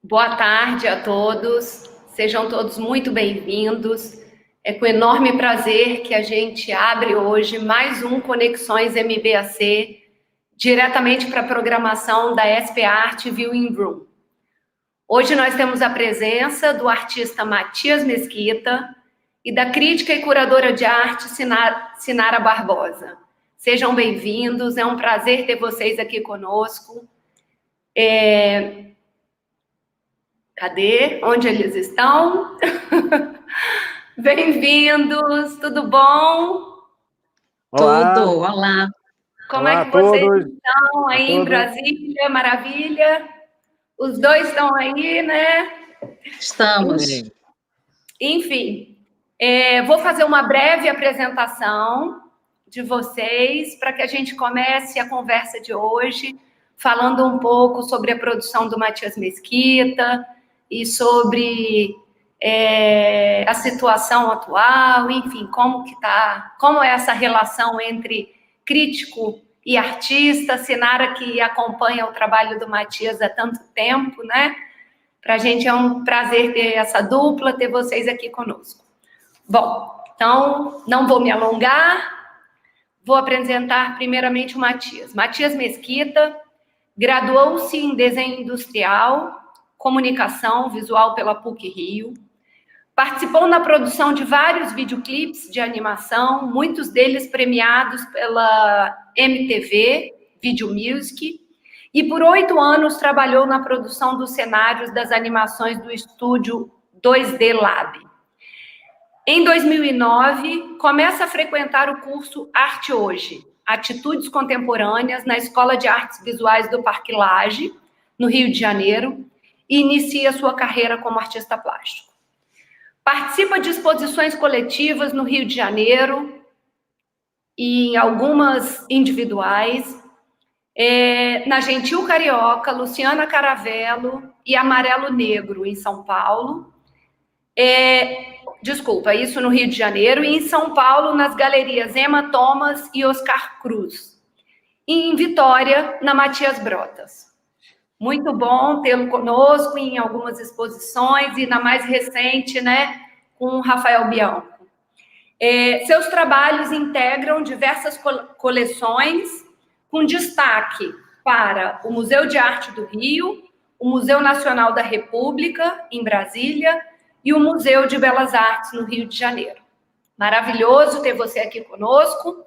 Boa tarde a todos, sejam todos muito bem-vindos. É com enorme prazer que a gente abre hoje mais um Conexões MBAC, diretamente para a programação da SP Art Viewing Room. Hoje nós temos a presença do artista Matias Mesquita e da crítica e curadora de arte Sinara Barbosa. Sejam bem-vindos, é um prazer ter vocês aqui conosco. Cadê? Onde eles estão? Bem-vindos, tudo bom? Olá. Tudo, olá. Como Olá é que vocês todos. estão aí em Brasília? Maravilha? Os dois estão aí, né? Estamos. Sim. Enfim, vou fazer uma breve apresentação de vocês para que a gente comece a conversa de hoje falando um pouco sobre a produção do Matias Mesquita e sobre a situação atual, enfim, como é essa relação entre crítico e artista. Sinara, que acompanha o trabalho do Matias há tanto tempo, né? Para a gente é um prazer ter essa dupla, ter vocês aqui conosco. Bom, então não vou me alongar, vou apresentar primeiramente o Matias. Matias Mesquita graduou-se em Desenho Industrial, Comunicação Visual pela PUC-Rio, participou na produção de vários videoclipes de animação, muitos deles premiados pela MTV, Video Music, e por 8 anos trabalhou na produção dos cenários das animações do estúdio 2D Lab. Em 2009, começa a frequentar o curso Arte Hoje, Atitudes Contemporâneas, na Escola de Artes Visuais do Parque Lage, no Rio de Janeiro, e inicia sua carreira como artista plástico. Participa de exposições coletivas no Rio de Janeiro e em algumas individuais, na Gentil Carioca, Luciana Caravello e Amarelo Negro, em São Paulo. Isso no Rio de Janeiro, e em São Paulo, nas galerias Emma Thomas e Oscar Cruz. E em Vitória, na Matias Brotas. Muito bom tê-lo conosco em algumas exposições e na mais recente, né, com o Rafael Bianco. Seus trabalhos integram diversas coleções, com destaque para o Museu de Arte do Rio, o Museu Nacional da República, em Brasília, e o Museu de Belas Artes, no Rio de Janeiro. Maravilhoso ter você aqui conosco.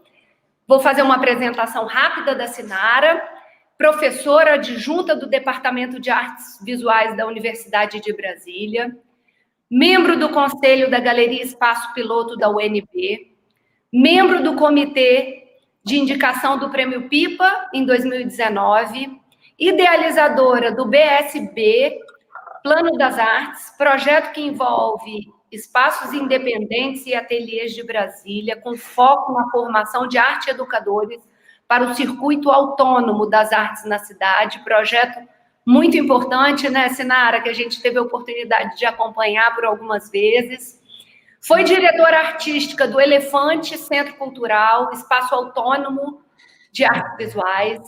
Vou fazer uma apresentação rápida da Sinara, professora adjunta do Departamento de Artes Visuais da Universidade de Brasília, membro do Conselho da Galeria Espaço Piloto da UNB, membro do Comitê de Indicação do Prêmio Pipa, em 2019, idealizadora do BSB, Plano das Artes, projeto que envolve espaços independentes e ateliês de Brasília, com foco na formação de arte educadores para o circuito autônomo das artes na cidade, projeto muito importante, né, Sinara, que a gente teve a oportunidade de acompanhar por algumas vezes. Foi diretora artística do Elefante Centro Cultural, espaço autônomo de artes visuais,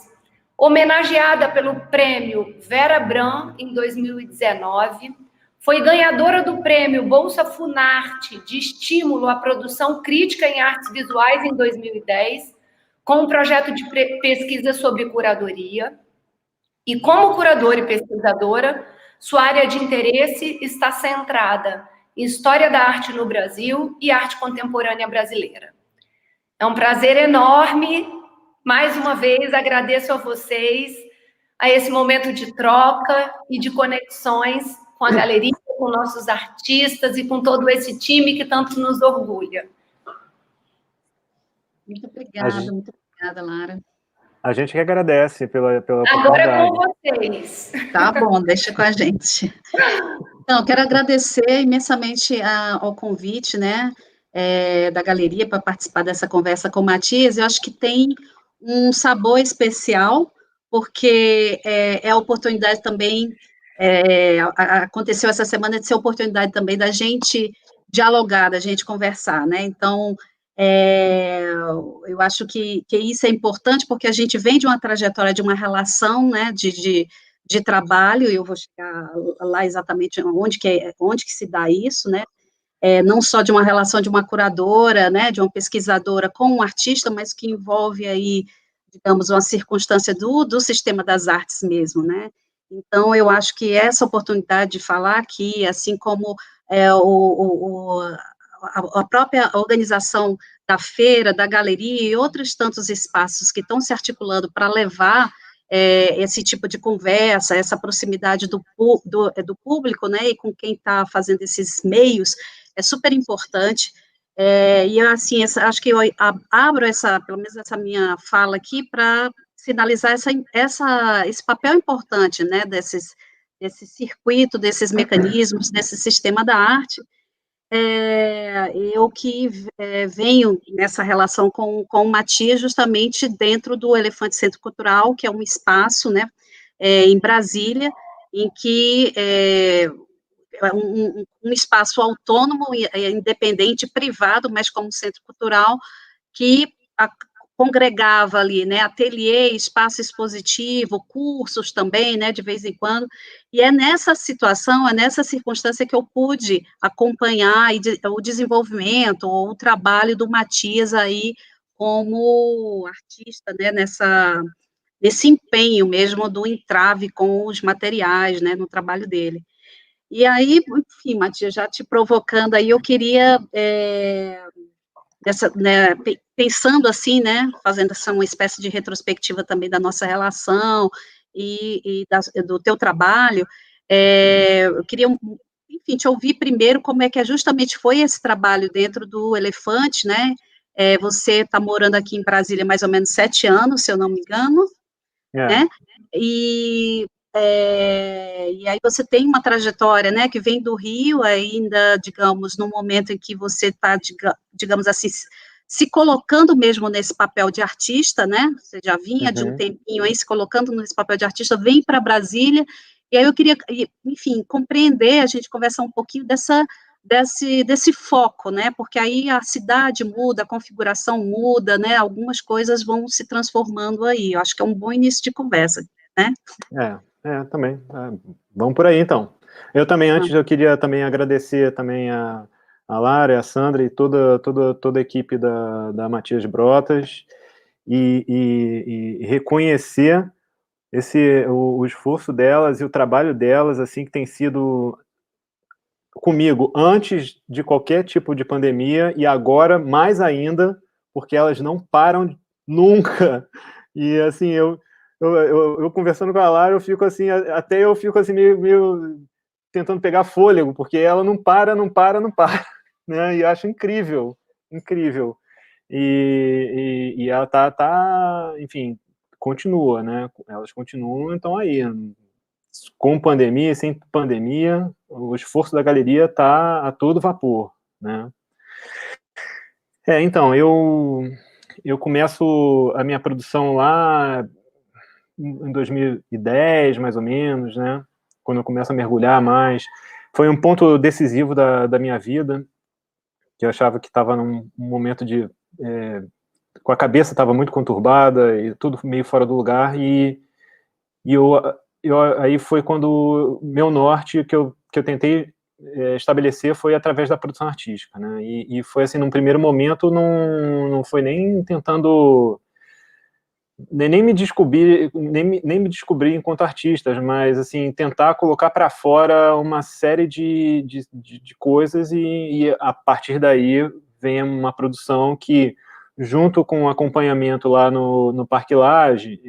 homenageada pelo prêmio Vera Bram em 2019, foi ganhadora do prêmio Bolsa Funarte de estímulo à produção crítica em artes visuais em 2010, com um projeto de pesquisa sobre curadoria. E como curadora e pesquisadora, sua área de interesse está centrada em história da arte no Brasil e arte contemporânea brasileira. É um prazer enorme. Mais uma vez, agradeço a vocês, a esse momento de troca e de conexões com a galeria, com nossos artistas e com todo esse time que tanto nos orgulha. Muito obrigada, Lara. A gente que agradece pela oportunidade. Agora é com vocês. Tá bom, deixa com a gente. Então, quero agradecer imensamente ao convite, né, da galeria para participar dessa conversa com o Matias. Eu acho que tem um sabor especial, porque é a oportunidade também, aconteceu essa semana de ser a oportunidade também da gente dialogar, da gente conversar, né? Então, eu acho que isso é importante, porque a gente vem de uma trajetória, de uma relação, né, de trabalho, e eu vou chegar lá exatamente onde que se dá isso, né, não só de uma relação de uma curadora, né, de uma pesquisadora com um artista, mas que envolve aí, digamos, uma circunstância do sistema das artes mesmo, né. Então, eu acho que essa oportunidade de falar aqui, assim como a própria organização da feira, da galeria e outros tantos espaços que estão se articulando para levar esse tipo de conversa, essa proximidade do público, né, e com quem está fazendo esses meios, é super importante, e assim, acho que eu abro pelo menos essa minha fala aqui, para sinalizar esse papel importante, né, desse circuito, desses mecanismos, desse sistema da arte, eu que venho nessa relação com o Matias, justamente dentro do Elefante Centro Cultural, que é um espaço, né, em Brasília, em que um espaço autônomo, independente, privado, mas como centro cultural, que congregava ali, né, ateliê, espaço expositivo, cursos também, né, de vez em quando, e é nessa situação, é nessa circunstância que eu pude acompanhar o desenvolvimento, ou o trabalho do Matias aí, como artista, né, nesse empenho mesmo do entrave com os materiais, né, no trabalho dele. E aí, enfim, Matias, já te provocando aí, eu queria né, pensando assim, né, fazendo uma espécie de retrospectiva também da nossa relação e do teu trabalho, eu queria, enfim, te ouvir primeiro como é que justamente foi esse trabalho dentro do Elefante, né, você está morando aqui em Brasília há mais ou menos 7 anos, se eu não me engano, né, e aí você tem uma trajetória, né, que vem do Rio, ainda, digamos, no momento em que você está, digamos assim, se colocando mesmo nesse papel de artista, né, você já vinha de um tempinho aí se colocando nesse papel de artista, vem para Brasília, e aí eu queria, enfim, compreender, a gente conversar um pouquinho desse foco, né, porque aí a cidade muda, a configuração muda, né, algumas coisas vão se transformando aí, eu acho que é um bom início de conversa, né? Também. Vamos por aí, então. Eu também, antes, eu queria também agradecer também a Lara, a Sandra e toda a equipe da Matias Brotas e reconhecer o esforço delas e o trabalho delas, assim, que tem sido comigo antes de qualquer tipo de pandemia e agora mais ainda, porque elas não param nunca. E, assim, eu conversando com a Lara, eu fico assim, meio tentando pegar fôlego, porque ela não para, né? E acho incrível, incrível. E ela enfim, continua, né? Elas continuam, então aí, com pandemia, sem pandemia, o esforço da galeria está a todo vapor, né? Então, eu começo a minha produção lá em 2010, mais ou menos, né? Quando eu começo a mergulhar mais. Foi um ponto decisivo da minha vida, que eu achava que estava num momento com a cabeça estava muito conturbada e tudo meio fora do lugar, e aí foi quando meu norte que eu tentei estabelecer foi através da produção artística, né? E foi assim, num primeiro momento, não foi nem tentando nem me descobrir, nem me descobrir enquanto artista, mas assim, tentar colocar para fora uma série de coisas e a partir daí vem uma produção que, junto com o acompanhamento lá no Parque Lage,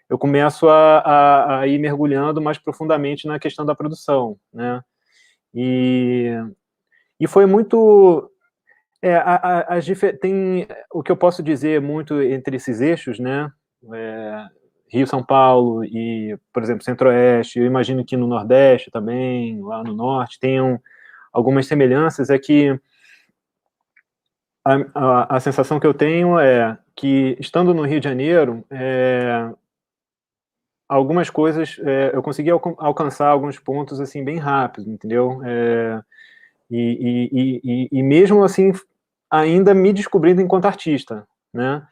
eu começo a ir mergulhando mais profundamente na questão da produção, né? E foi muito... tem o que eu posso dizer muito entre esses eixos, né? Rio, São Paulo e, por exemplo, Centro-Oeste, eu imagino que no Nordeste também, lá no Norte, tenham algumas semelhanças, é que a sensação que eu tenho é que, estando no Rio de Janeiro, algumas coisas, eu consegui alcançar alguns pontos, assim, bem rápido, entendeu? E mesmo assim, ainda me descobrindo enquanto artista, né?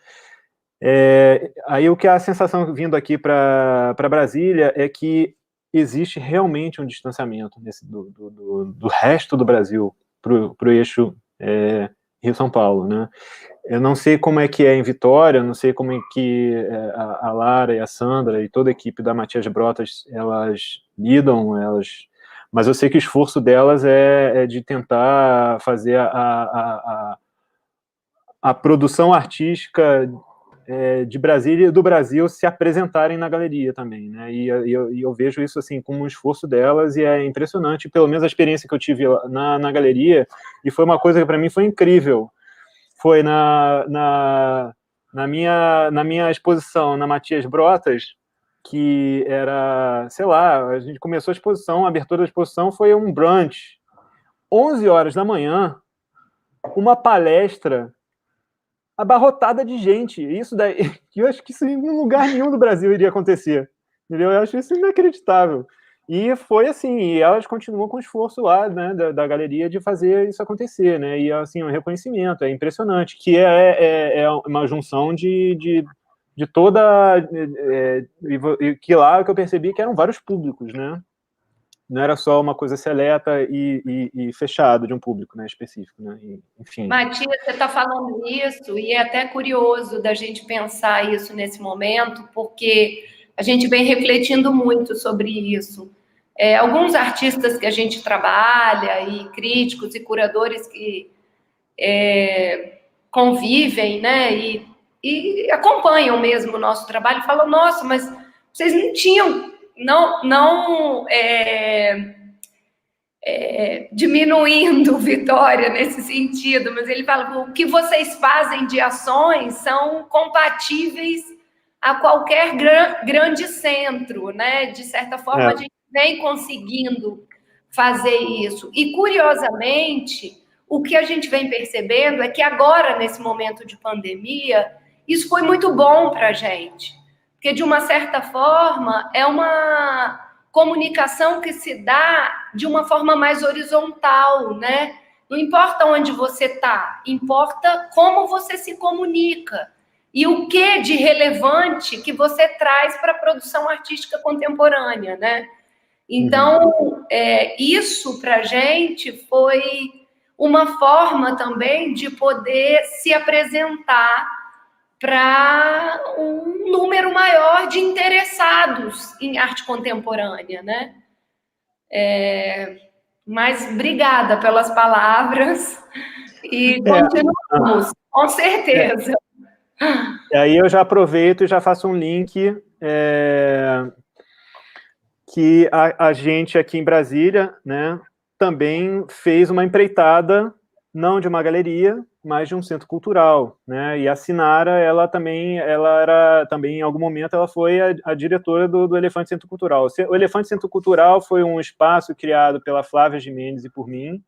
Aí o que a sensação vindo aqui para Brasília é que existe realmente um distanciamento do resto do Brasil para o eixo Rio-São Paulo, né? Eu não sei como é que é em Vitória, não sei como é que a Lara e a Sandra e toda a equipe da Matias Brotas, elas lidam, mas eu sei que o esforço delas é de tentar fazer a produção artística de Brasília e do Brasil se apresentarem na galeria também, né? E eu vejo isso assim como um esforço delas e é impressionante, pelo menos a experiência que eu tive na galeria, e foi uma coisa que para mim foi incrível. Foi na minha exposição na Matias Brotas, que era, sei lá, a gente começou a exposição, a abertura da exposição foi um brunch, 11 horas da manhã, uma palestra abarrotada de gente. Isso daí, eu acho que isso em lugar nenhum do Brasil iria acontecer, entendeu? Eu acho isso inacreditável. E foi assim, e elas continuam com o esforço lá, né, da galeria de fazer isso acontecer, né? E assim, um reconhecimento, é impressionante, que é uma junção de toda, e que lá que eu percebi que eram vários públicos, né? Não era só uma coisa seleta e fechada de um público, né, específico, né? Enfim. Matias, você está falando isso, e é até curioso da gente pensar isso nesse momento, porque a gente vem refletindo muito sobre isso. Alguns artistas que a gente trabalha, e críticos e curadores que convivem, né, e acompanham mesmo o nosso trabalho, falam, nossa, mas vocês não tinham, diminuindo Vitória nesse sentido, mas ele fala, o que vocês fazem de ações são compatíveis a qualquer grande centro, né? De certa forma, a gente vem conseguindo fazer isso. E, curiosamente, o que a gente vem percebendo é que agora, nesse momento de pandemia, isso foi muito bom para a gente. Porque, de uma certa forma, é uma comunicação que se dá de uma forma mais horizontal, né? Não importa onde você está, importa como você se comunica e o que de relevante que você traz para a produção artística contemporânea, né? Então, isso para a gente foi uma forma também de poder se apresentar para um número maior de interessados em arte contemporânea, né? Mas obrigada pelas palavras e continuamos, com certeza. E aí eu já aproveito e já faço um link que a gente aqui em Brasília, né, também fez uma empreitada, não de uma galeria, mas de um centro cultural, né? E a Sinara, ela era também, em algum momento, ela foi a diretora do Elefante Centro Cultural. O Elefante Centro Cultural foi um espaço criado pela Flávia Gimenez e por mim.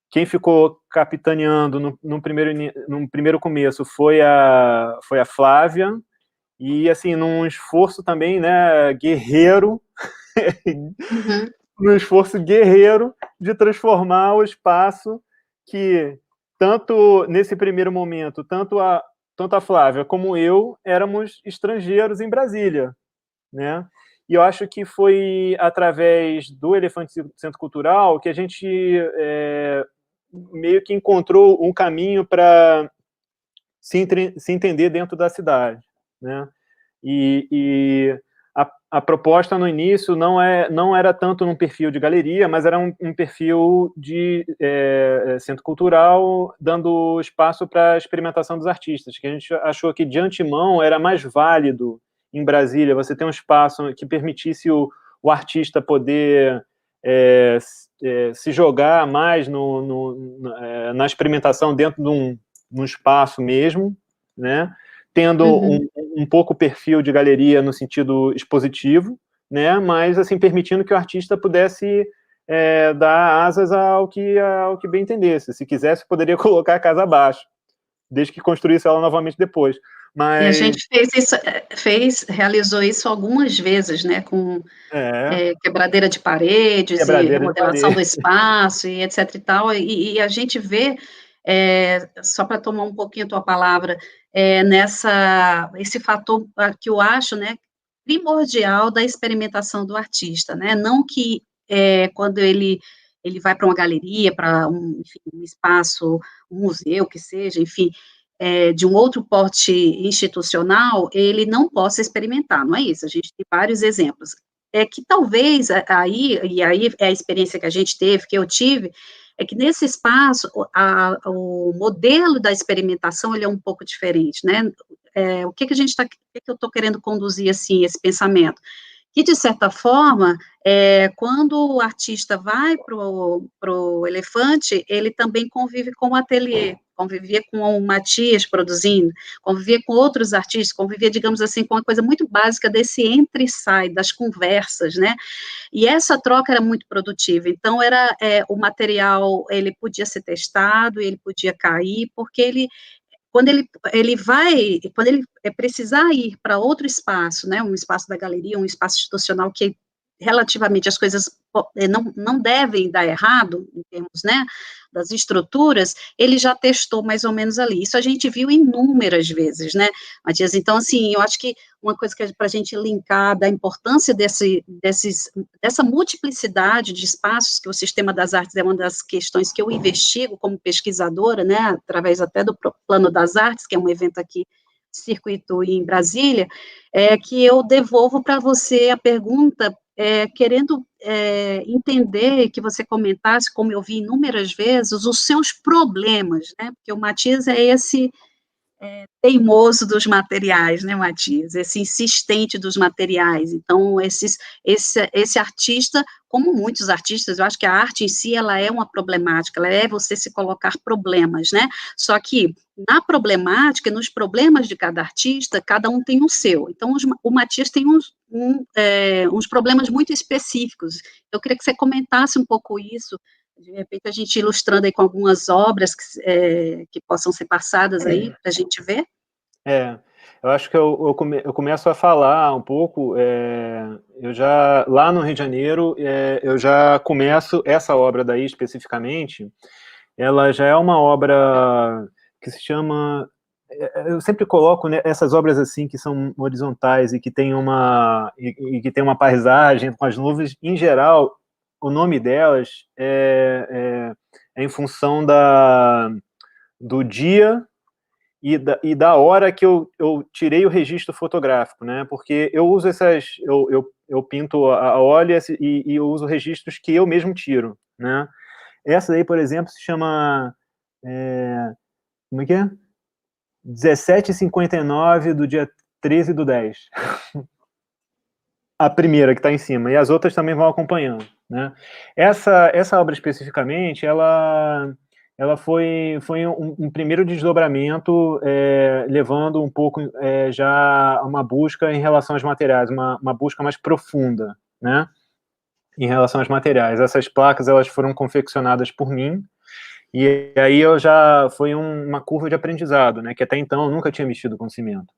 Quem ficou capitaneando num primeiro começo foi a Flávia, e assim, num esforço também, né, guerreiro, num esforço guerreiro de transformar o espaço que, tanto nesse primeiro momento, tanto a Flávia como eu éramos estrangeiros em Brasília, né? E eu acho que foi através do Elefante Centro Cultural que a gente meio que encontrou um caminho para se entender dentro da cidade, né? E a proposta no início não era tanto num perfil de galeria, mas era um perfil de centro cultural, dando espaço para a experimentação dos artistas, que a gente achou que de antemão era mais válido em Brasília você ter um espaço que permitisse o artista poder se jogar mais na experimentação dentro de um espaço mesmo, né? Tendo um pouco perfil de galeria no sentido expositivo, né? Mas assim, permitindo que o artista pudesse dar asas ao que bem entendesse. Se quisesse, poderia colocar a casa abaixo, desde que construísse ela novamente depois. Mas... E a gente realizou isso algumas vezes, né? Com quebradeira de paredes, e remodelação do espaço, e etc. e tal. E a gente vê só para tomar um pouquinho a tua palavra, esse fator que eu acho, né, primordial da experimentação do artista, né, não que quando ele vai para uma galeria, para enfim, um espaço, um museu, que seja, enfim, de um outro porte institucional, ele não possa experimentar, não é isso, a gente tem vários exemplos. É que talvez, e aí é a experiência que a gente teve, que eu tive, é que nesse espaço, o modelo da experimentação, ele é um pouco diferente, né, o que eu estou querendo conduzir, assim, esse pensamento? Que, de certa forma, quando o artista vai para o Elefante, ele também convive com o ateliê, convivia com o Matias produzindo, convivia com outros artistas, convivia, digamos assim, com uma coisa muito básica desse entra e sai, das conversas, né, e essa troca era muito produtiva, então o material, ele podia ser testado, ele podia cair, porque quando ele precisar ir para outro espaço, né, um espaço da galeria, um espaço institucional que relativamente as coisas não devem dar errado, em termos, né, das estruturas, ele já testou mais ou menos ali. Isso a gente viu inúmeras vezes, né, Matias? Então, assim, eu acho que uma coisa que para a gente linkar da importância dessa multiplicidade de espaços, que o Sistema das Artes é uma das questões que eu investigo como pesquisadora, né, através até do Plano das Artes, que é um evento aqui, circuito em Brasília, que eu devolvo para você a pergunta, querendo entender, que você comentasse, como eu vi inúmeras vezes, os seus problemas, né, porque o Matias é esse teimoso dos materiais, né, Matias? Esse insistente dos materiais. Então, esse artista, como muitos artistas, eu acho que a arte em si, ela é uma problemática, ela é você se colocar problemas, né? Só que, na problemática, nos problemas de cada artista, cada um tem o seu. Então, o Matias tem uns problemas muito específicos. Eu queria que você comentasse um pouco isso, de repente a gente ilustrando aí com algumas obras que possam ser passadas aí, para a gente ver. Eu acho que eu começo a falar um pouco, eu já, lá no Rio de Janeiro, eu já começo, essa obra daí especificamente, ela já é uma obra que se chama, eu sempre coloco, né, essas obras assim, que são horizontais e que tem que tem uma paisagem com as nuvens, em geral, o nome delas é em função do dia e da hora que eu tirei o registro fotográfico, né? Porque eu uso eu pinto a óleo e eu uso registros que eu mesmo tiro, né? Essa daí, por exemplo, se chama como é que é? 17h59 do dia 13/10. A primeira que está em cima, e as outras também vão acompanhando, né? Essa obra especificamente, ela foi um primeiro desdobramento, levando um pouco já uma busca em relação aos materiais, uma busca mais profunda, né? Em relação aos materiais. Essas placas, elas foram confeccionadas por mim, e aí foi uma curva de aprendizado, né? Que até então eu nunca tinha mexido com cimento.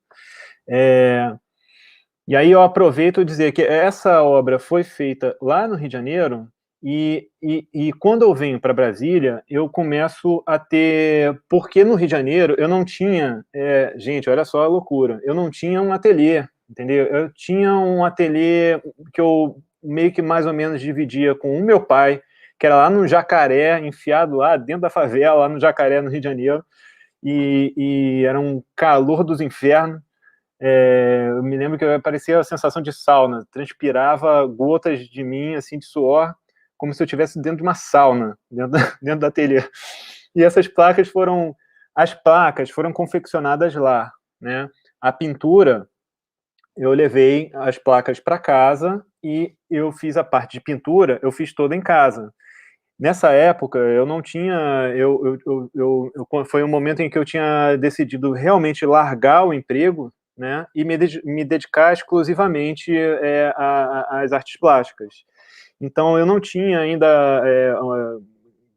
E aí eu aproveito dizer que essa obra foi feita lá no Rio de Janeiro, e quando eu venho para Brasília, eu começo a ter... Porque no Rio de Janeiro eu não tinha... gente, olha só a loucura. Eu não tinha um ateliê, entendeu? Eu tinha um ateliê que eu meio que mais ou menos dividia com o meu pai, que era lá no Jacaré, enfiado lá dentro da favela, lá no Jacaré, no Rio de Janeiro, e era um calor dos infernos. Eu me lembro que parecia a sensação de sauna, transpirava gotas de mim, assim, de suor, como se eu estivesse dentro de uma sauna, dentro do ateliê. E essas placas foram confeccionadas lá, né? A pintura, eu levei as placas para casa e eu fiz a parte de pintura, eu fiz toda em casa. Nessa época, eu não tinha... foi um momento em que eu tinha decidido realmente largar o emprego, né, e me dedicar exclusivamente às artes plásticas. Então, eu não tinha ainda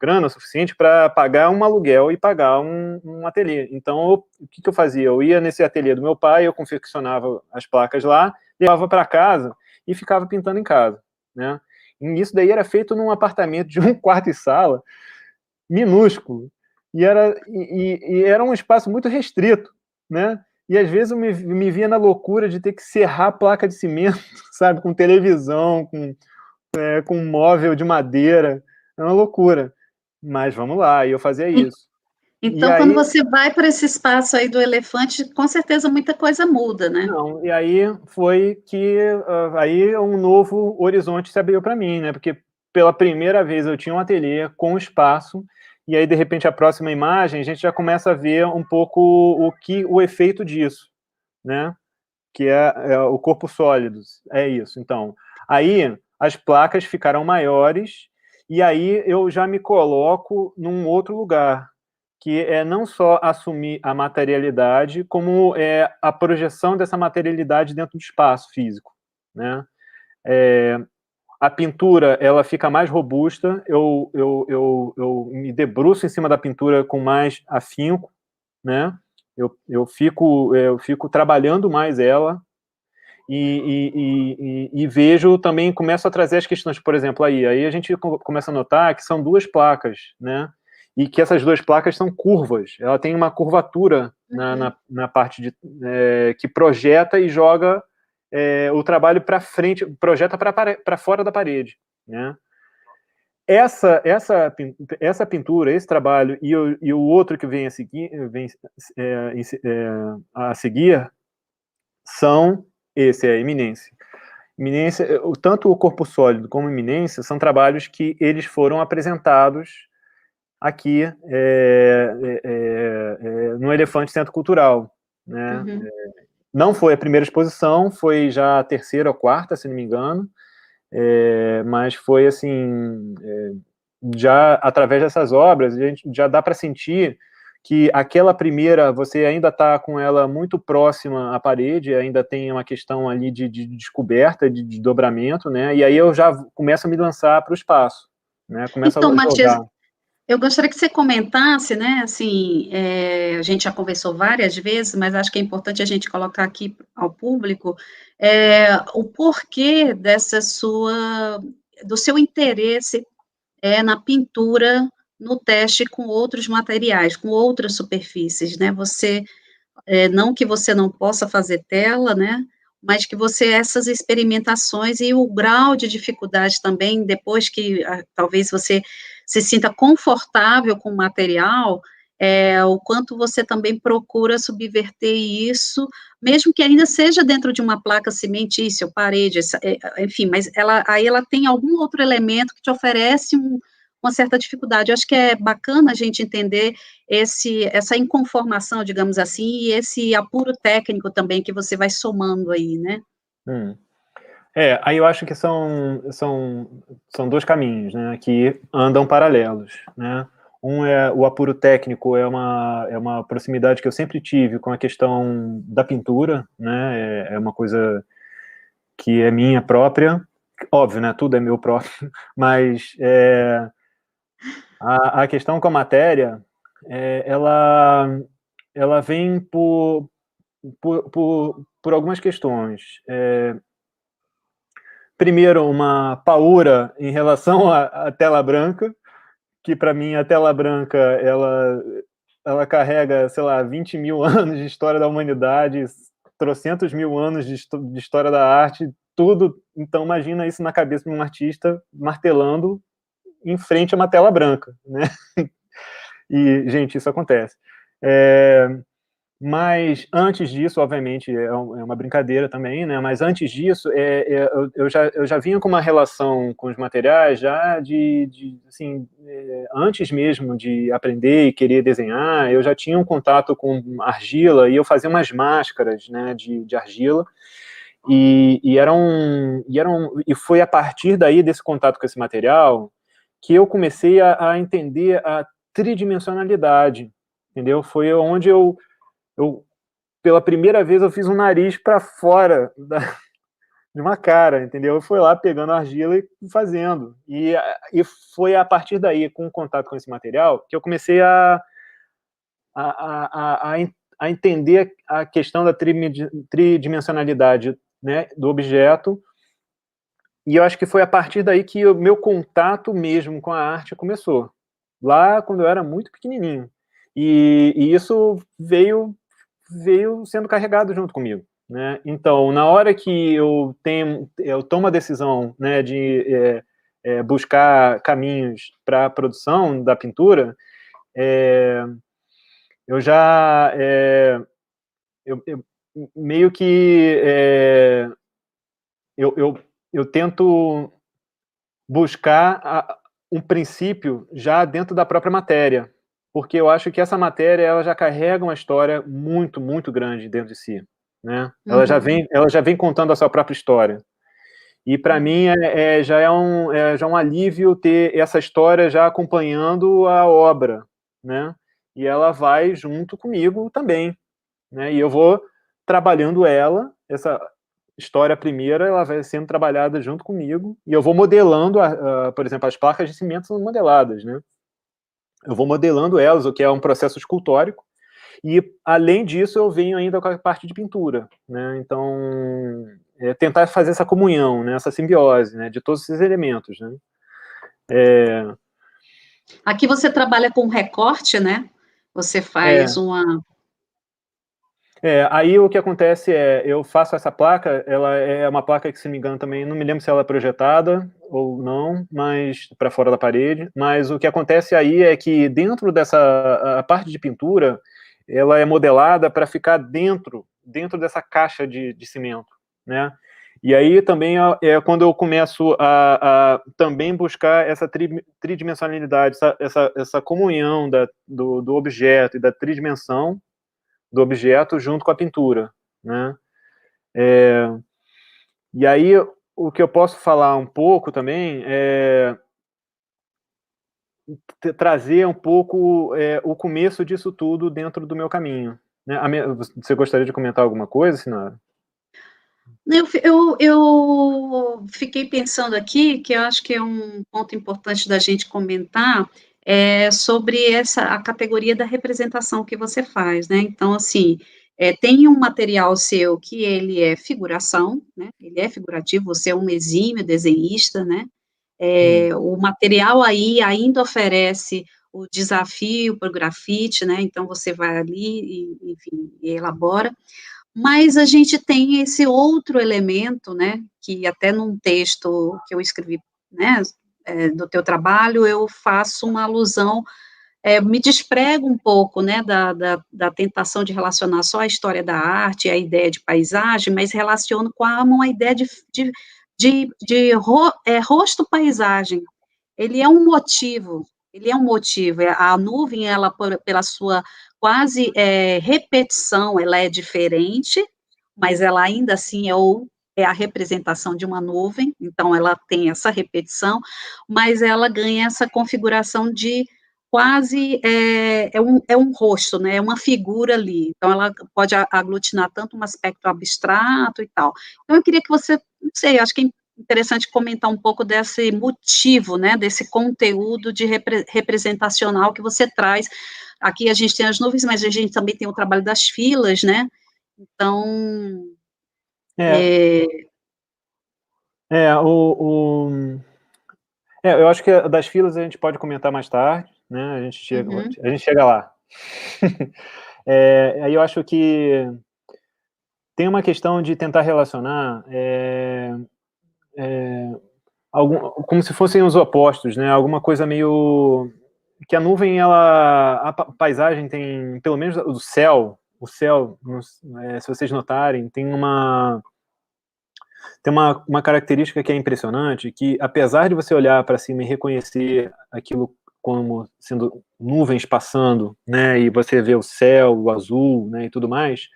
grana suficiente para pagar um aluguel e pagar um ateliê. Então, o que eu fazia? Eu ia nesse ateliê do meu pai, eu confeccionava as placas lá, levava para casa e ficava pintando em casa, né? E isso daí era feito num apartamento de 1 quarto e sala, minúsculo. e era um espaço muito restrito, né? E às vezes eu me via na loucura de ter que serrar a placa de cimento, sabe? Com televisão, com um móvel de madeira. É uma loucura. Mas vamos lá, e eu fazia isso. E Então, quando aí, você vai para esse espaço aí do elefante, com certeza muita coisa muda, né? não, e aí foi que aí um novo horizonte se abriu para mim, né? Porque pela primeira vez eu tinha um ateliê com espaço, e aí de repente a próxima imagem a gente já começa a ver um pouco o efeito disso, né? Que é o corpo sólido, é isso. Então, aí as placas ficaram maiores, e aí eu já me coloco num outro lugar, que é não só assumir a materialidade, como a projeção dessa materialidade dentro do espaço físico, né? A pintura, ela fica mais robusta, eu me debruço em cima da pintura com mais afinco, né? Eu fico trabalhando mais ela, e vejo também, começo a trazer as questões, por exemplo, aí a gente começa a notar que são duas placas, né? E que essas duas placas são curvas, ela tem uma curvatura na parte que projeta e joga o trabalho para frente, projeta para fora da parede, né? Essa pintura, esse trabalho e o outro que vem a seguir são esse é a Iminência. Iminência, tanto o Corpo Sólido como a Iminência são trabalhos que eles foram apresentados aqui no Elefante Centro Cultural, né? Uhum. Não foi a primeira exposição, foi já a terceira ou quarta, se não me engano, mas foi assim, já através dessas obras, a gente já dá para sentir que aquela primeira, você ainda está com ela muito próxima à parede, ainda tem uma questão ali de descoberta, de dobramento, né? E aí eu já começo a me lançar para o espaço, né? Começo Então, a Matias, jogar. eu gostaria que você comentasse, né, assim, a gente já conversou várias vezes, mas acho que é importante a gente colocar aqui ao público o porquê do seu interesse na pintura, no teste com outros materiais, com outras superfícies, né, não que você não possa fazer tela, né, mas que você, essas experimentações e o grau de dificuldade também, depois que talvez você se sinta confortável com o material, o quanto você também procura subverter isso, mesmo que ainda seja dentro de uma placa cimentícia ou parede, enfim, mas aí ela tem algum outro elemento que te oferece uma certa dificuldade. Eu acho que é bacana a gente entender essa inconformação, digamos assim, e esse apuro técnico também que você vai somando aí, né? Aí eu acho que são dois caminhos, né, que andam paralelos, né? Um é o apuro técnico, é uma proximidade que eu sempre tive com a questão da pintura, né? É uma coisa que é minha própria, óbvio, né? Tudo é meu próprio, mas a questão com a matéria, ela vem por algumas questões. Primeiro, uma paura em relação à tela branca, que para mim a tela branca ela carrega, sei lá, 20 mil anos de história da humanidade, trocentos mil anos de história da arte, tudo. Então imagina isso na cabeça de um artista martelando em frente a uma tela branca, né? E, gente, isso acontece. Mas antes disso, obviamente, é uma brincadeira também, né? Mas antes disso, eu já vinha com uma relação com os materiais já assim, antes mesmo de aprender e querer desenhar, eu já tinha um contato com argila e eu fazia umas máscaras, né, de argila. E foi a partir daí desse contato com esse material que eu comecei a entender a tridimensionalidade, entendeu? Foi onde pela primeira vez, eu fiz um nariz para fora de uma cara, entendeu? Eu fui lá pegando argila e fazendo. E foi a partir daí, com o contato com esse material, que eu comecei a entender a questão da tridimensionalidade, né, do objeto. E eu acho que foi a partir daí que o meu contato mesmo com a arte começou. Lá, quando eu era muito pequenininho. e isso veio sendo carregado junto comigo, né? Então, na hora que eu tomo a decisão, né, de buscar caminhos para a produção da pintura, eu já eu meio que eu tento buscar um princípio já dentro da própria matéria, porque eu acho que essa matéria ela já carrega uma história muito, muito grande dentro de si, né? Ela já vem contando a sua própria história. E para mim já é um alívio ter essa história já acompanhando a obra, né? E ela vai junto comigo também, né? E eu vou trabalhando essa história primeira, ela vai sendo trabalhada junto comigo, e eu vou modelando, por exemplo, as placas de cimento são modeladas, né? Eu vou modelando elas, o que é um processo escultórico, e, além disso, eu venho ainda com a parte de pintura, né? Então, tentar fazer essa comunhão, né? Essa simbiose, né? De todos esses elementos, né? Aqui você trabalha com recorte, né? Você faz uma... Aí o que acontece eu faço essa placa, ela é uma placa que, se não me engano, também, não me lembro se ela é projetada ou não, mas para fora da parede, mas o que acontece aí é que dentro a parte de pintura, ela é modelada para ficar dentro dessa caixa de cimento, né? E aí também é quando eu começo a também buscar essa tridimensionalidade, essa comunhão do objeto e da tridimensão do objeto junto com a pintura, né? E aí, o que eu posso falar um pouco também é trazer um pouco o começo disso tudo dentro do meu caminho, né? Você gostaria de comentar alguma coisa, Sinara? Eu fiquei pensando aqui, que eu acho que é um ponto importante da gente comentar, sobre a categoria da representação que você faz, né? Então, assim, tem um material seu que ele é figuração, né? Ele é figurativo, você é um exímio desenhista, né? O material aí ainda oferece o desafio para o grafite, né? Então, você vai ali e, enfim, elabora. Mas a gente tem esse outro elemento, né, que até num texto que eu escrevi, né, do teu trabalho, eu faço uma alusão, me desprego um pouco, né, da tentação de relacionar só a história da arte, a ideia de paisagem, mas relaciono com uma ideia de rosto-paisagem. Ele é um motivo, a nuvem, ela, pela sua quase repetição, ela é diferente, mas ela ainda assim é a representação de uma nuvem, então ela tem essa repetição, mas ela ganha essa configuração de quase, é um rosto, né, é uma figura ali, então ela pode aglutinar tanto um aspecto abstrato e tal. Então eu queria que você, não sei, acho que é interessante comentar um pouco desse motivo, né, desse conteúdo de representacional que você traz. Aqui a gente tem as nuvens, mas a gente também tem o trabalho das filas, né, então... Eu acho que das filas a gente pode comentar mais tarde, né? A gente chega lá. Aí eu acho que tem uma questão de tentar relacionar como se fossem os opostos, né? Alguma coisa meio que a nuvem, a paisagem tem, pelo menos o céu, se vocês notarem, tem uma característica que é impressionante, que apesar de você olhar para cima e reconhecer aquilo como sendo nuvens passando, né, e você vê o céu, o azul, né, e tudo mais,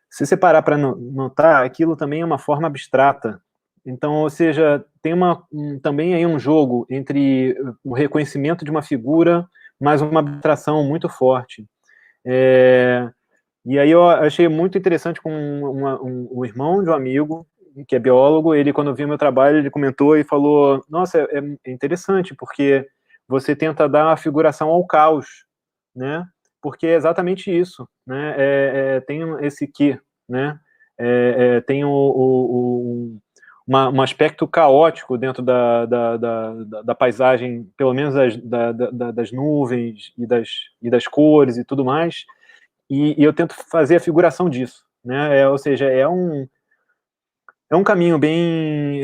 se você parar para notar, aquilo também é uma forma abstrata. Então, ou seja, tem também aí um jogo entre o reconhecimento de uma figura, mas uma abstração muito forte. E aí eu achei muito interessante com um irmão de um amigo, que é biólogo, ele, quando viu meu trabalho, ele comentou e falou, nossa, é interessante, porque você tenta dar uma figuração ao caos, né? Porque é exatamente isso, né? Tem esse quê, né? Tem um aspecto caótico dentro da paisagem, pelo menos das nuvens e das cores e tudo mais, e eu tento fazer a figuração disso, né? Ou seja, é um caminho bem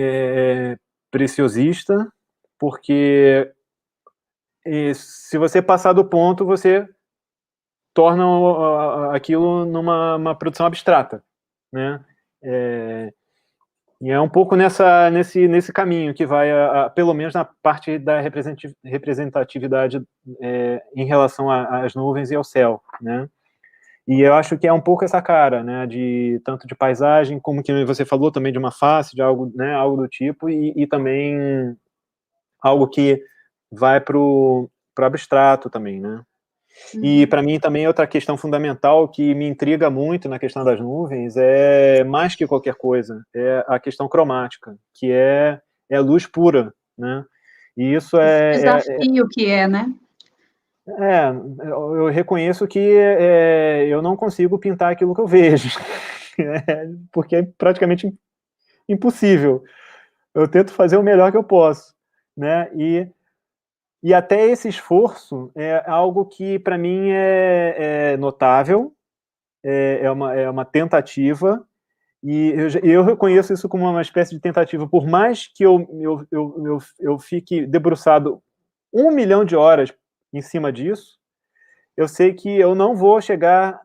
preciosista, porque se você passar do ponto, você torna aquilo numa produção abstrata, né? E é um pouco nesse caminho que vai, pelo menos na parte da representatividade em relação às nuvens e ao céu, né? E eu acho que é um pouco essa cara, né, tanto de paisagem, como que você falou também de uma face, de algo, né, algo do tipo, e também algo que vai para o abstrato também, né? E para mim também outra questão fundamental que me intriga muito na questão das nuvens é, mais que qualquer coisa, é a questão cromática, que é a luz pura, né? E isso Esse desafio que é, né? Eu reconheço que eu não consigo pintar aquilo que eu vejo, porque é praticamente impossível. Eu tento fazer o melhor que eu posso, né? E até esse esforço é algo que, para mim, é notável, é uma tentativa, e eu reconheço isso como uma espécie de tentativa, por mais que eu fique debruçado 1 milhão de horas em cima disso, eu sei que eu não vou chegar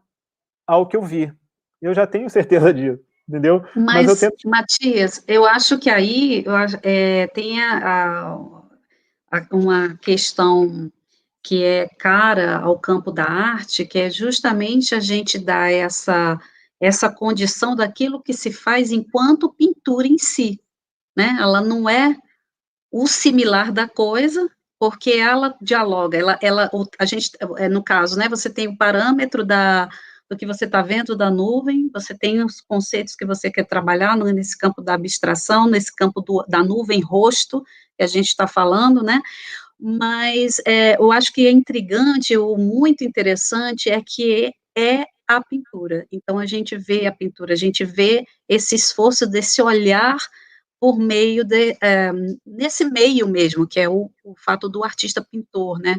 ao que eu vi. Eu já tenho certeza disso, entendeu? Mas eu Mas, tento... Matias, eu acho que aí tem uma questão que é cara ao campo da arte, que é justamente a gente dar essa condição daquilo que se faz enquanto pintura em si, né? Ela não é o similar da coisa, porque ela dialoga, a gente, no caso, né, você tem o parâmetro do que você está vendo da nuvem, você tem os conceitos que você quer trabalhar nesse campo da abstração, nesse campo da nuvem rosto, que a gente está falando, né, mas eu acho que é intrigante ou muito interessante é que é a pintura. Então, a gente vê a pintura, a gente vê esse esforço desse olhar por meio nesse meio mesmo, que é o fato do artista pintor, né?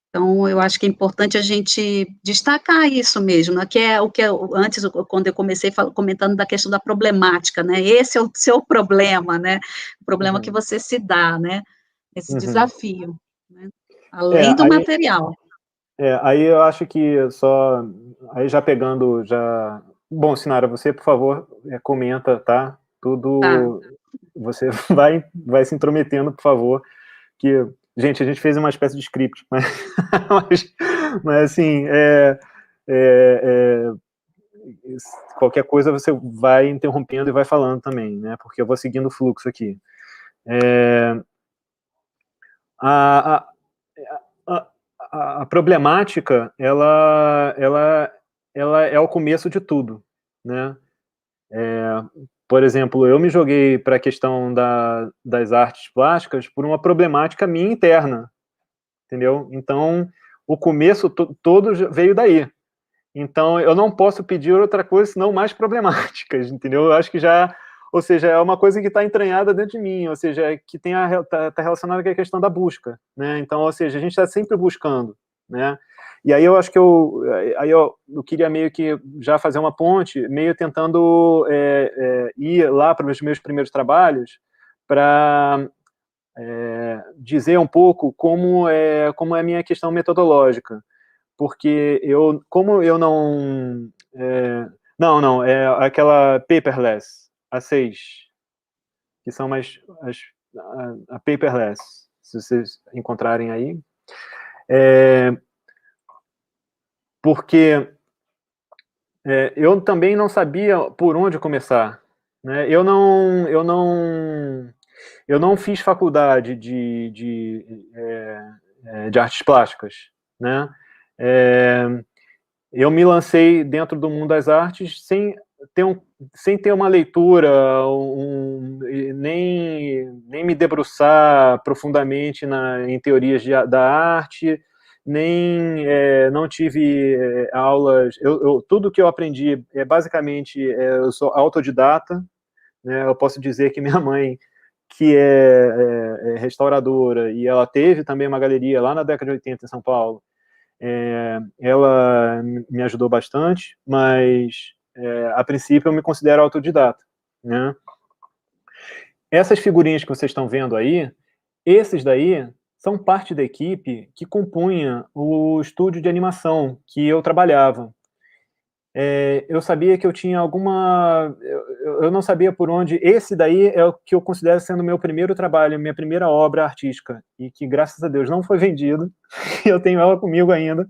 Então, eu acho que é importante a gente destacar isso mesmo, né? Que é o que antes, quando eu comecei comentando da questão da problemática, né? Esse é o seu problema, né? O problema que você se dá, né? Esse desafio, né? Além do aí, material. aí eu acho que só... Aí já pegando, já... Bom, Sinara, você, por favor, comenta, tá? Tá. Tudo... Você vai se intrometendo, por favor, que... Gente, a gente fez uma espécie de script, mas assim, qualquer coisa você vai interrompendo e vai falando também, né? Porque eu vou seguindo o fluxo aqui. A, a, a problemática, ela é o começo de tudo, né? Por exemplo, eu me joguei para a questão das artes plásticas por uma problemática minha interna, entendeu? Então, o começo todo veio daí. Então, eu não posso pedir outra coisa senão mais problemáticas, entendeu? Eu acho que já, ou seja, é uma coisa que está entranhada dentro de mim, ou seja, que tá relacionada com a questão da busca, né? Então, ou seja, a gente está sempre buscando, né? E aí eu acho que eu queria meio que já fazer uma ponte, meio tentando ir lá para os meus primeiros trabalhos, para dizer um pouco como é a minha questão metodológica, porque como eu não... não, é aquela paperless, A6, que são a paperless, se vocês encontrarem aí, porque eu também não sabia por onde começar, né? Eu não fiz faculdade de artes plásticas, né? Eu me lancei dentro do mundo das artes sem ter uma leitura, nem me debruçar profundamente em teorias da arte, nem não tive aulas. Tudo que eu aprendi basicamente eu sou autodidata, né? Eu posso dizer que minha mãe, que é restauradora, e ela teve também uma galeria lá na década de 80 em São Paulo, ela me ajudou bastante, mas a princípio eu me considero autodidata, né? Essas figurinhas que vocês estão vendo aí, esses daí são parte da equipe que compunha o estúdio de animação que eu trabalhava. Eu sabia que eu tinha alguma... Eu não sabia por onde... Esse daí é o que eu considero sendo o meu primeiro trabalho, minha primeira obra artística, e que, graças a Deus, não foi vendido. Eu tenho ela comigo ainda,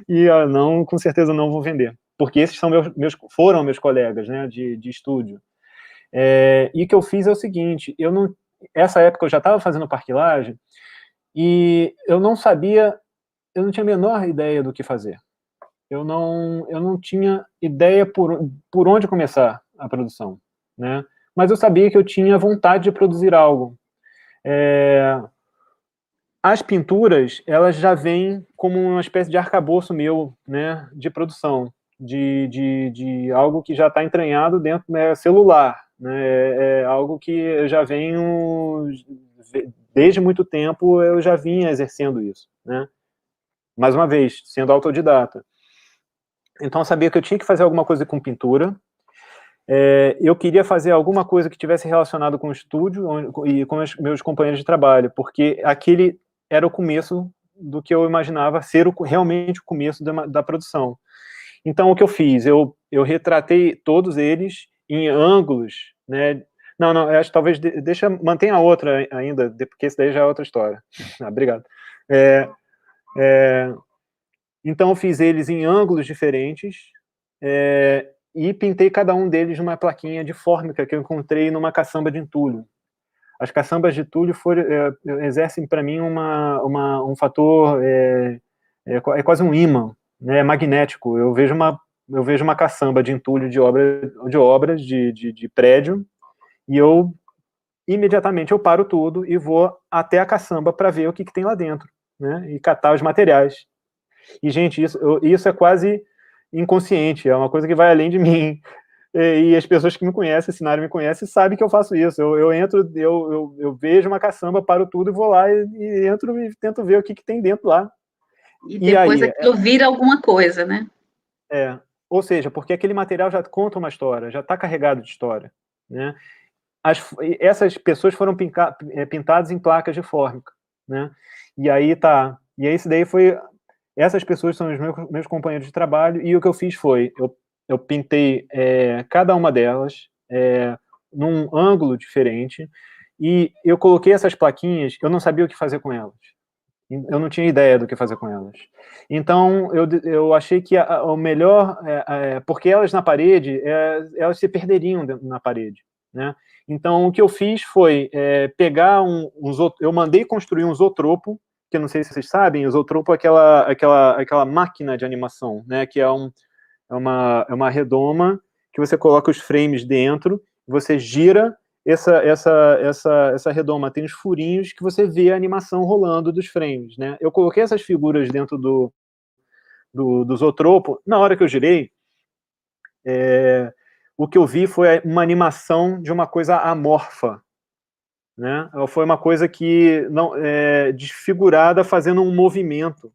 e não, com certeza não vou vender, porque esses são foram meus colegas, né, de estúdio. E o que eu fiz é o seguinte, essa época eu já estava fazendo parquilagem, e eu não tinha a menor ideia do que fazer. Eu não tinha ideia por onde começar a produção, né? Mas eu sabia que eu tinha vontade de produzir algo. As pinturas, elas já vêm como uma espécie de arcabouço meu, né, de produção, de algo que já está entranhado dentro, né, celular, né, algo que eu já venho, desde muito tempo, eu já vinha exercendo isso, né? Mais uma vez, sendo autodidata. Então eu sabia que eu tinha que fazer alguma coisa com pintura, eu queria fazer alguma coisa que tivesse relacionado com o estúdio e com os meus companheiros de trabalho, porque aquele era o começo do que eu imaginava ser realmente o começo da produção. Então o que eu fiz? Eu retratei todos eles em ângulos, né? Não, acho que talvez mantenha a outra ainda, porque esse daí já é outra história. Obrigado. Então eu fiz eles em ângulos diferentes, e pintei cada um deles numa plaquinha de fórmica que eu encontrei numa caçamba de entulho. As caçambas de entulho exercem para mim um fator, quase um ímã, né, magnético. Eu vejo uma caçamba de entulho de obras de prédio, e imediatamente eu paro tudo e vou até a caçamba para ver o que tem lá dentro, né, e catar os materiais. E, gente, isso é quase inconsciente, é uma coisa que vai além de mim. E as pessoas que me conhecem, esse cenário me conhecem, sabem que eu faço isso. Eu entro, eu vejo uma caçamba, paro tudo e vou lá e entro e tento ver o que tem dentro lá. E depois aí, aquilo vira alguma coisa, né? Ou seja, porque aquele material já conta uma história, já está carregado de história, né? Essas pessoas foram pintadas em placas de fórmica, né? E aí isso daí foi... Essas pessoas são os meus companheiros de trabalho, e o que eu fiz foi, eu pintei cada uma delas num ângulo diferente, e eu coloquei essas plaquinhas, eu não sabia o que fazer com elas. Eu não tinha ideia do que fazer com elas. Então, eu achei que o melhor... porque elas na parede, elas se perderiam na parede, né? Então, o que eu fiz foi pegar eu mandei construir um zotropo, que eu não sei se vocês sabem, o zotropo é aquela máquina de animação, né, que é uma redoma que você coloca os frames dentro, você gira essa redoma, tem os furinhos que você vê a animação rolando dos frames, né. Eu coloquei essas figuras dentro do zotropo, na hora que eu girei, o que eu vi foi uma animação de uma coisa amorfa, né? Foi uma coisa que desfigurada, fazendo um movimento.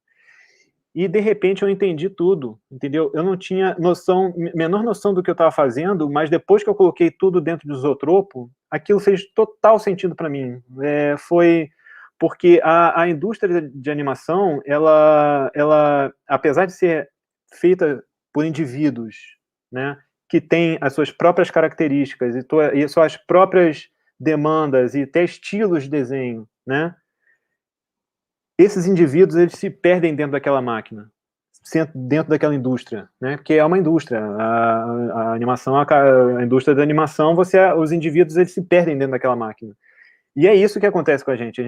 E, de repente, eu entendi tudo, entendeu? Eu não tinha menor noção do que eu estava fazendo, mas depois que eu coloquei tudo dentro do zotropo, aquilo fez total sentido para mim. Foi porque a indústria de animação, ela, apesar de ser feita por indivíduos, né, que têm as suas próprias características e suas próprias demandas e até estilos de desenho, né? Esses indivíduos, eles se perdem dentro daquela máquina, dentro daquela indústria, né? Porque é uma indústria. A animação, a indústria da animação, os indivíduos, eles se perdem dentro daquela máquina. E é isso que acontece com a gente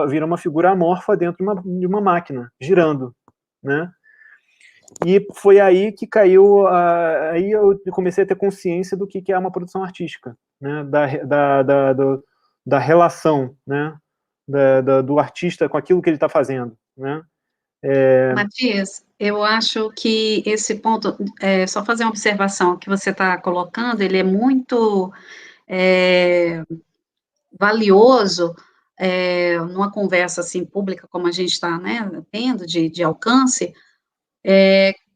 vira uma figura amorfa dentro de uma máquina, girando, né? E foi aí que caiu, aí eu comecei a ter consciência do que é uma produção artística, né? Da relação, né? Do artista com aquilo que ele está fazendo, né? Matias, eu acho que esse ponto, só fazer uma observação que você está colocando, ele é muito valioso, numa conversa, assim, pública, como a gente está, né, tendo, de alcance,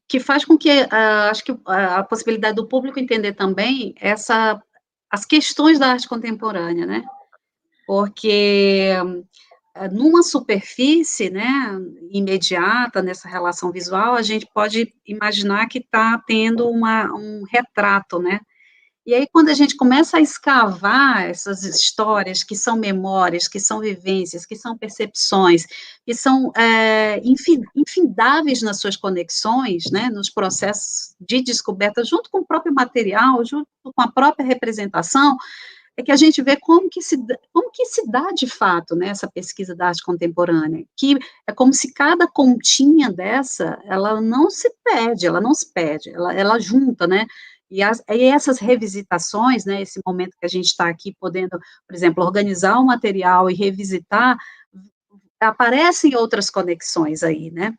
que faz com que, acho que a possibilidade do público entender também as questões da arte contemporânea, né, porque numa superfície, né, imediata, nessa relação visual, a gente pode imaginar que está tendo um retrato, né, e aí, quando a gente começa a escavar essas histórias, que são memórias, que são vivências, que são percepções, que são infindáveis nas suas conexões, né, nos processos de descoberta, junto com o próprio material, junto com a própria representação, é que a gente vê como que se dá de fato, né, essa pesquisa da arte contemporânea, que é como se cada continha dessa, ela não se perde, ela junta, né, e essas revisitações, né, esse momento que a gente está aqui podendo, por exemplo, organizar o material e revisitar, aparecem outras conexões aí, né.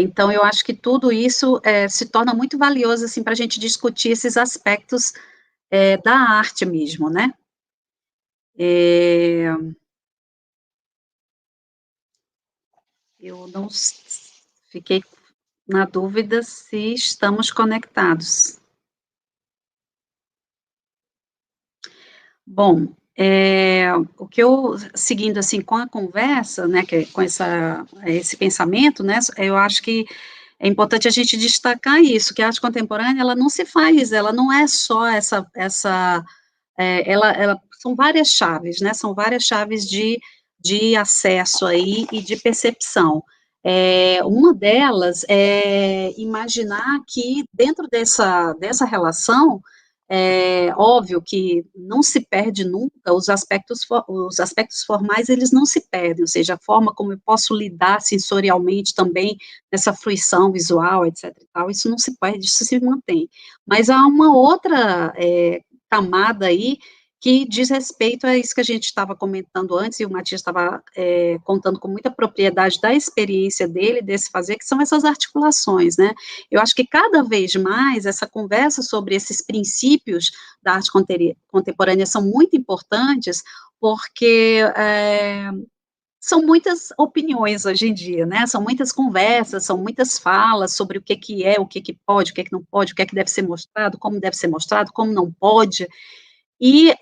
Então, eu acho que tudo isso se torna muito valioso, assim, para a gente discutir esses aspectos da arte mesmo, né. Eh, eu não fiquei na dúvida se estamos conectados. Bom, o que eu seguindo, assim, com a conversa, né, com esse pensamento, né, eu acho que é importante a gente destacar isso, que a arte contemporânea, ela não é só ela são várias chaves, né, são várias chaves de acesso aí e de percepção. Uma delas é imaginar que dentro dessa relação, óbvio que não se perde nunca os aspectos formais, eles não se perdem, ou seja, a forma como eu posso lidar sensorialmente também nessa fruição visual, etc e tal, isso não se perde, isso se mantém. Mas há uma outra, camada aí, que diz respeito a isso que a gente estava comentando antes, e o Matias estava contando com muita propriedade da experiência dele, desse fazer, que são essas articulações, né? Eu acho que cada vez mais essa conversa sobre esses princípios da arte contemporânea são muito importantes, porque são muitas opiniões hoje em dia, né, são muitas conversas, são muitas falas sobre o que que pode, o que não pode, o que é que deve ser mostrado, como não pode, e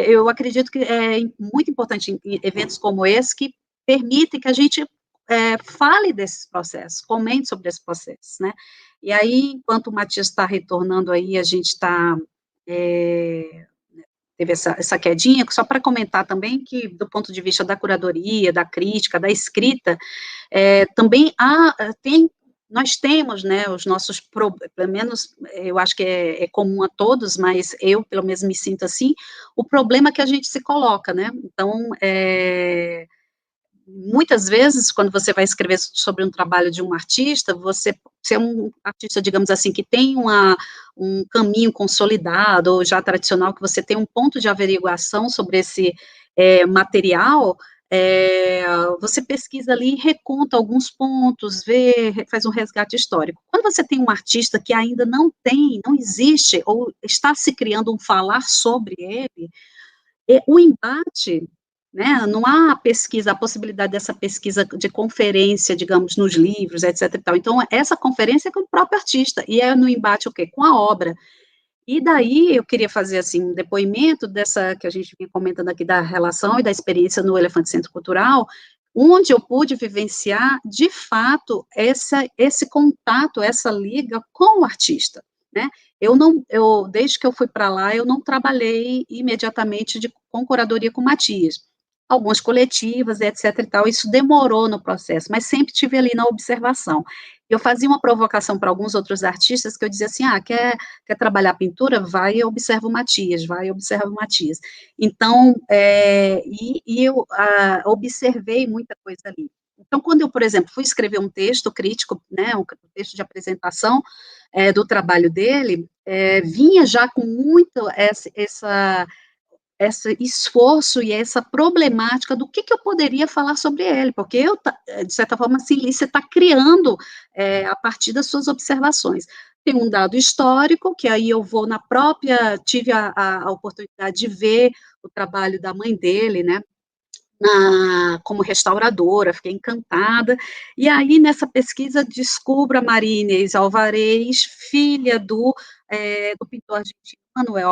eu acredito que é muito importante em eventos como esse, que permitem que a gente fale desses processos, comente sobre esses processos, né. E aí, enquanto o Matias está retornando aí, a gente está, teve essa quedinha, só para comentar também que, do ponto de vista da curadoria, da crítica, da escrita, também nós temos, né, os nossos, pelo menos, eu acho que é comum a todos, mas eu, pelo menos, me sinto assim, o problema que a gente se coloca, né, então, muitas vezes, quando você vai escrever sobre um trabalho de um artista, você é um artista, digamos assim, que tem um caminho consolidado, ou já tradicional, que você tem um ponto de averiguação sobre esse material, você pesquisa ali, reconta alguns pontos, faz um resgate histórico. Quando você tem um artista que ainda não existe, ou está se criando um falar sobre ele, o embate, né, não há a possibilidade dessa pesquisa de conferência, digamos, nos livros, etc e tal. Então, essa conferência é com o próprio artista, e é no embate o quê? Com a obra. E daí eu queria fazer, assim, um depoimento dessa que a gente vinha comentando aqui da relação e da experiência no Elefante Centro Cultural, onde eu pude vivenciar, de fato, esse contato, essa liga com o artista, né. Desde que eu fui para lá, eu não trabalhei imediatamente com curadoria com Matias. Algumas coletivas, etc e tal, isso demorou no processo, mas sempre tive ali na observação. Eu fazia uma provocação para alguns outros artistas que eu dizia assim: "Ah, quer trabalhar pintura? Vai e observa o Matias, vai e observa o Matias". Então, eu observei muita coisa ali. Então, quando eu, por exemplo, fui escrever um texto crítico, né, um texto de apresentação, do trabalho dele, vinha já com muito esse esforço e essa problemática do que eu poderia falar sobre ele, porque de certa forma, assim, você está criando, a partir das suas observações. tem um dado histórico, que aí eu vou tive a oportunidade de ver o trabalho da mãe dele, né, como restauradora, fiquei encantada, e aí nessa pesquisa descubro a Maria Inês Alvarez, filha do pintor argentino Manuel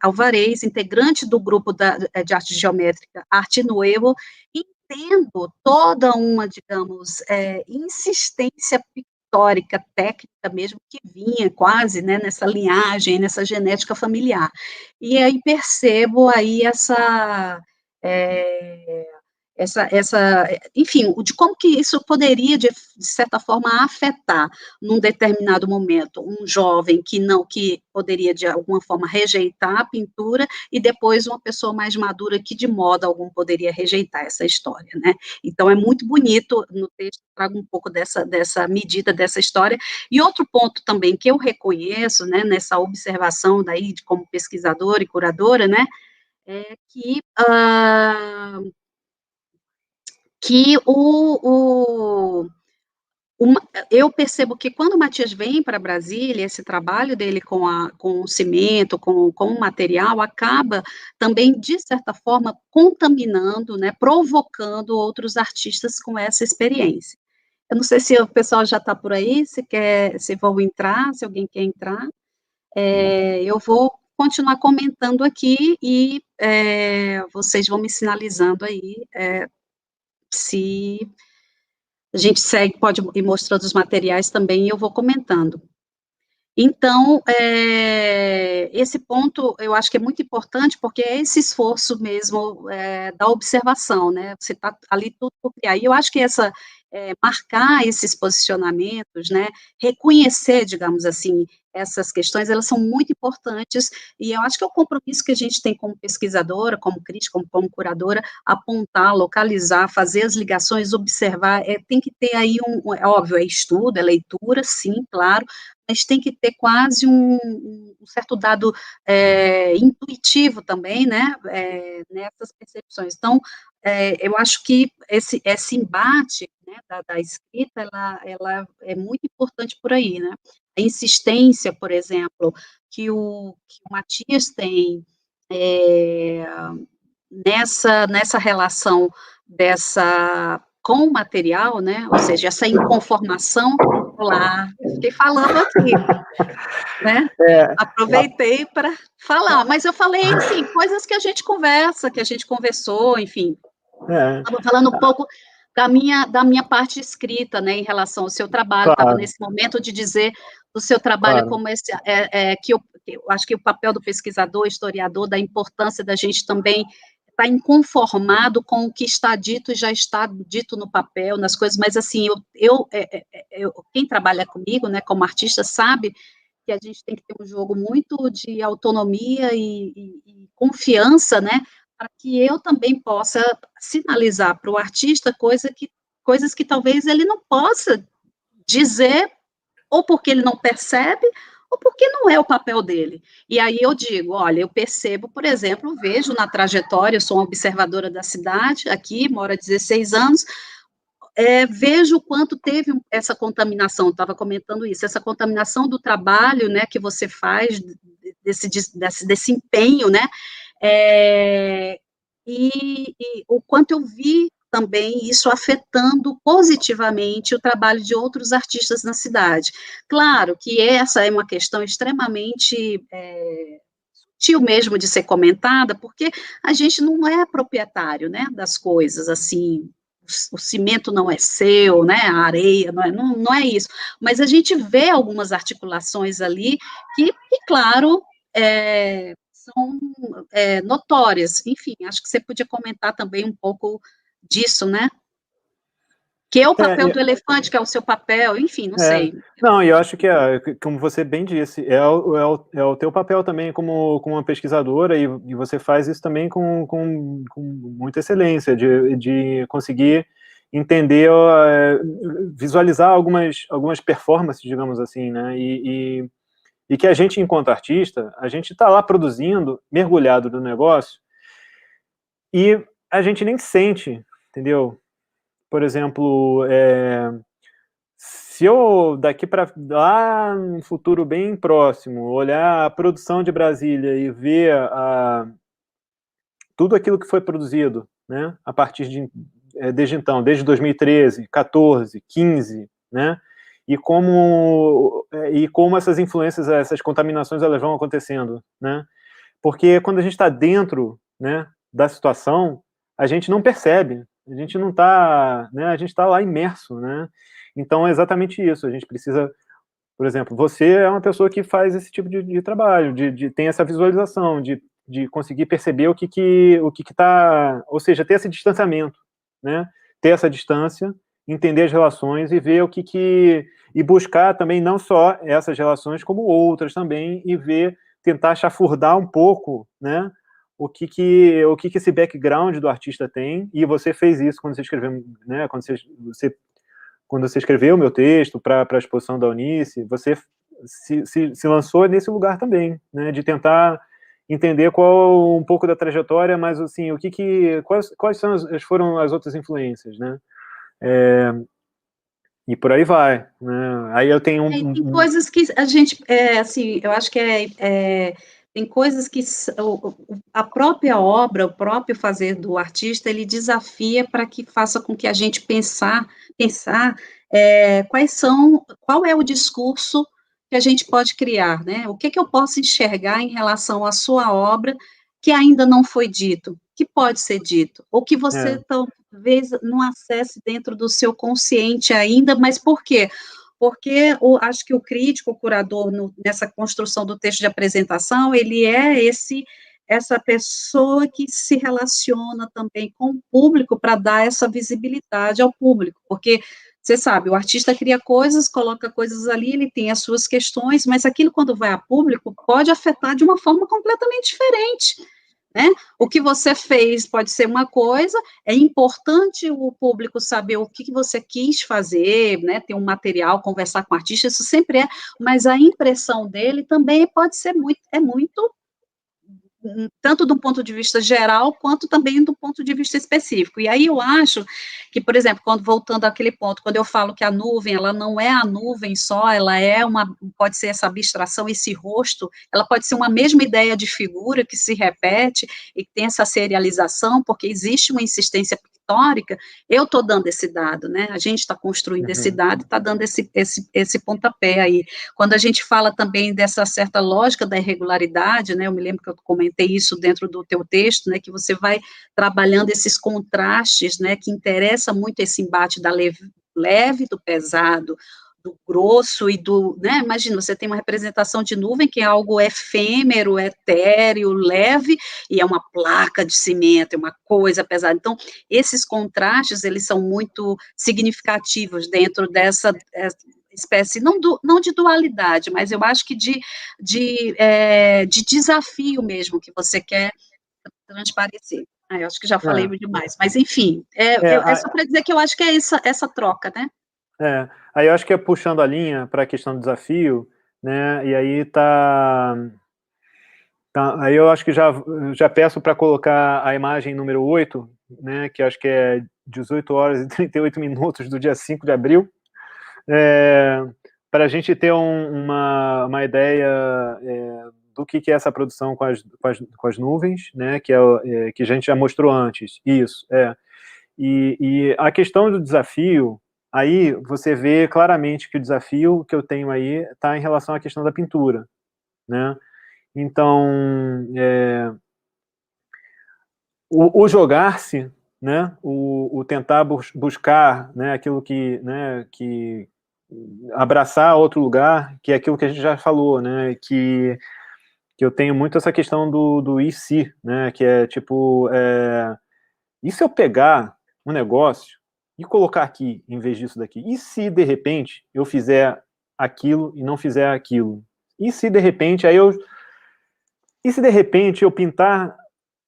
Alvarez, integrante do grupo de arte geométrica Arte Nuevo, entendo toda uma, digamos, insistência pictórica, técnica mesmo, que vinha quase, né, nessa linhagem, nessa genética familiar, e aí percebo aí enfim, de como que isso poderia, de certa forma, afetar, num determinado momento, um jovem que poderia, de alguma forma, rejeitar a pintura, e depois uma pessoa mais madura que, de modo algum, poderia rejeitar essa história, né? Então, é muito bonito, no texto, trago um pouco dessa medida, dessa história, e outro ponto também que eu reconheço, né, nessa observação daí, como pesquisadora e curadora, né, é que eu percebo que quando o Matias vem para Brasília, esse trabalho dele com o cimento, com o material, acaba também, de certa forma, contaminando, né, provocando outros artistas com essa experiência. Eu não sei se o pessoal já está por aí, se vão entrar, se alguém quer entrar. Eu vou continuar comentando aqui e vocês vão me sinalizando aí se a gente segue, pode ir mostrando os materiais também e eu vou comentando. Então, esse ponto eu acho que é muito importante, porque é esse esforço mesmo da observação, né? Você está ali tudo por criar. E eu acho que marcar esses posicionamentos, né? Reconhecer, digamos assim, essas questões, elas são muito importantes, e eu acho que é o compromisso que a gente tem como pesquisadora, como crítica, como curadora, apontar, localizar, fazer as ligações, observar, tem que ter aí é óbvio, é estudo, é leitura, sim, claro, mas tem que ter quase um certo dado intuitivo também, né, nessas percepções. Então, eu acho que esse embate, né, da escrita, ela é muito importante por aí, né, a insistência, por exemplo, que o Matias tem nessa relação com o material, né, ou seja, essa inconformação. Olá, eu fiquei falando aqui, né? Aproveitei para falar, mas eu falei, assim, coisas que a gente conversa, que a gente conversou, enfim. Estava falando um pouco da minha parte escrita, né, em relação ao seu trabalho, estava nesse momento de dizer do seu trabalho como esse, que eu acho que o papel do pesquisador, historiador, da importância da gente também estar inconformado com o que está dito e já está dito no papel, nas coisas, mas assim, quem trabalha comigo, né, como artista, sabe que a gente tem que ter um jogo muito de autonomia e confiança, né, para que eu também possa sinalizar para o artista coisas que talvez ele não possa dizer, ou porque ele não percebe, ou porque não é o papel dele. E aí eu digo, olha, eu percebo, por exemplo, vejo na trajetória, eu sou uma observadora da cidade, aqui, moro há 16 anos, vejo o quanto teve essa contaminação, estava comentando isso, essa contaminação do trabalho, né, que você faz, desse empenho, né, e o quanto eu vi também isso afetando positivamente o trabalho de outros artistas na cidade. Claro que essa é uma questão extremamente sutil mesmo de ser comentada, porque a gente não é proprietário, né, das coisas, assim, o cimento não é seu, né, a areia, não é isso, mas a gente vê algumas articulações ali que claro, são notórias, enfim, acho que você podia comentar também um pouco disso, né? Que é o papel do elefante, que é o seu papel, enfim, não sei. Não, e eu acho que, como você bem disse, é o teu papel também como uma pesquisadora, e você faz isso também com muita excelência, de conseguir entender, visualizar algumas performances, digamos assim, né, e que a gente, enquanto artista, a gente está lá produzindo, mergulhado no negócio, e a gente nem sente, entendeu? Por exemplo, se eu, daqui para lá, num futuro bem próximo, olhar a produção de Brasília e ver tudo aquilo que foi produzido, né, a partir desde então, desde 2013, 14, 15, né, e como essas influências, essas contaminações, elas vão acontecendo, né, porque quando a gente está dentro, né, da situação, a gente não percebe, a gente não está, né, a gente está lá imerso, né, então é exatamente isso, a gente precisa, por exemplo, você é uma pessoa que faz esse tipo de trabalho, tem essa visualização, de conseguir perceber o que está, ou seja, ter esse distanciamento, né? Ter essa distância, entender as relações e ver e buscar também não só essas relações, como outras também, e tentar chafurdar um pouco, né? O que esse background do artista tem, e você fez isso quando você escreveu, né? Quando você escreveu o meu texto para a exposição da Eunice, você se lançou nesse lugar também, né, de tentar entender um pouco da trajetória, mas assim, quais foram as outras influências, né? E por aí vai, né? Aí eu tenho Tem coisas que a gente, assim, eu acho que tem coisas que a própria obra, o próprio fazer do artista, ele desafia para que faça com que a gente pensar qual é o discurso que a gente pode criar, né? O que eu posso enxergar em relação à sua obra que ainda não foi dito, que pode ser dito, ou que você talvez não acesse dentro do seu consciente ainda, mas por quê? Porque acho que o crítico, o curador, nessa construção do texto de apresentação, ele é essa pessoa que se relaciona também com o público para dar essa visibilidade ao público, porque você sabe, o artista cria coisas, coloca coisas ali, ele tem as suas questões, mas aquilo, quando vai a público, pode afetar de uma forma completamente diferente, né? O que você fez pode ser uma coisa, é importante o público saber o que você quis fazer, né? Ter um material, conversar com o artista, isso sempre é, mas a impressão dele também pode ser muito, tanto do ponto de vista geral, quanto também do ponto de vista específico. E aí eu acho que, por exemplo, voltando àquele ponto, quando eu falo que a nuvem, ela não é a nuvem só, ela pode ser essa abstração, esse rosto, ela pode ser uma mesma ideia de figura que se repete e que tem essa serialização, porque existe uma insistência pictórica, eu estou dando esse dado, né? A gente está construindo esse dado, está dando esse pontapé aí. Quando a gente fala também dessa certa lógica da irregularidade, né? Eu me lembro que eu comentei isso dentro do teu texto, né? Que você vai trabalhando esses contrastes, né? Que interessa muito esse embate da leve do pesado, do grosso e né? Imagina, você tem uma representação de nuvem que é algo efêmero, etéreo, leve, e é uma placa de cimento, é uma coisa pesada. Então, esses contrastes, eles são muito significativos dentro dessa espécie, não de dualidade, mas eu acho que de desafio mesmo que você quer transparecer. Eu acho que já falei demais, mas enfim, é só para dizer que eu acho que é essa troca, né? Aí eu acho que é puxando a linha para a questão do desafio, né, e aí aí eu acho que já peço para colocar a imagem número 8, né, que acho que é 18 horas e 38 minutos do dia 5 de abril, para a gente ter uma ideia do que é essa produção com as nuvens, né, que a gente já mostrou antes. Isso, E a questão do desafio, aí você vê claramente que o desafio que eu tenho aí está em relação à questão da pintura, né? Então, o jogar-se, né? O tentar buscar, né? Aquilo que abraçar outro lugar, que é aquilo que a gente já falou, né? Que eu tenho muito essa questão do e se, né? Que é tipo, e se eu pegar um negócio e colocar aqui em vez disso daqui? E se de repente eu fizer aquilo e não fizer aquilo? E se de repente eu pintar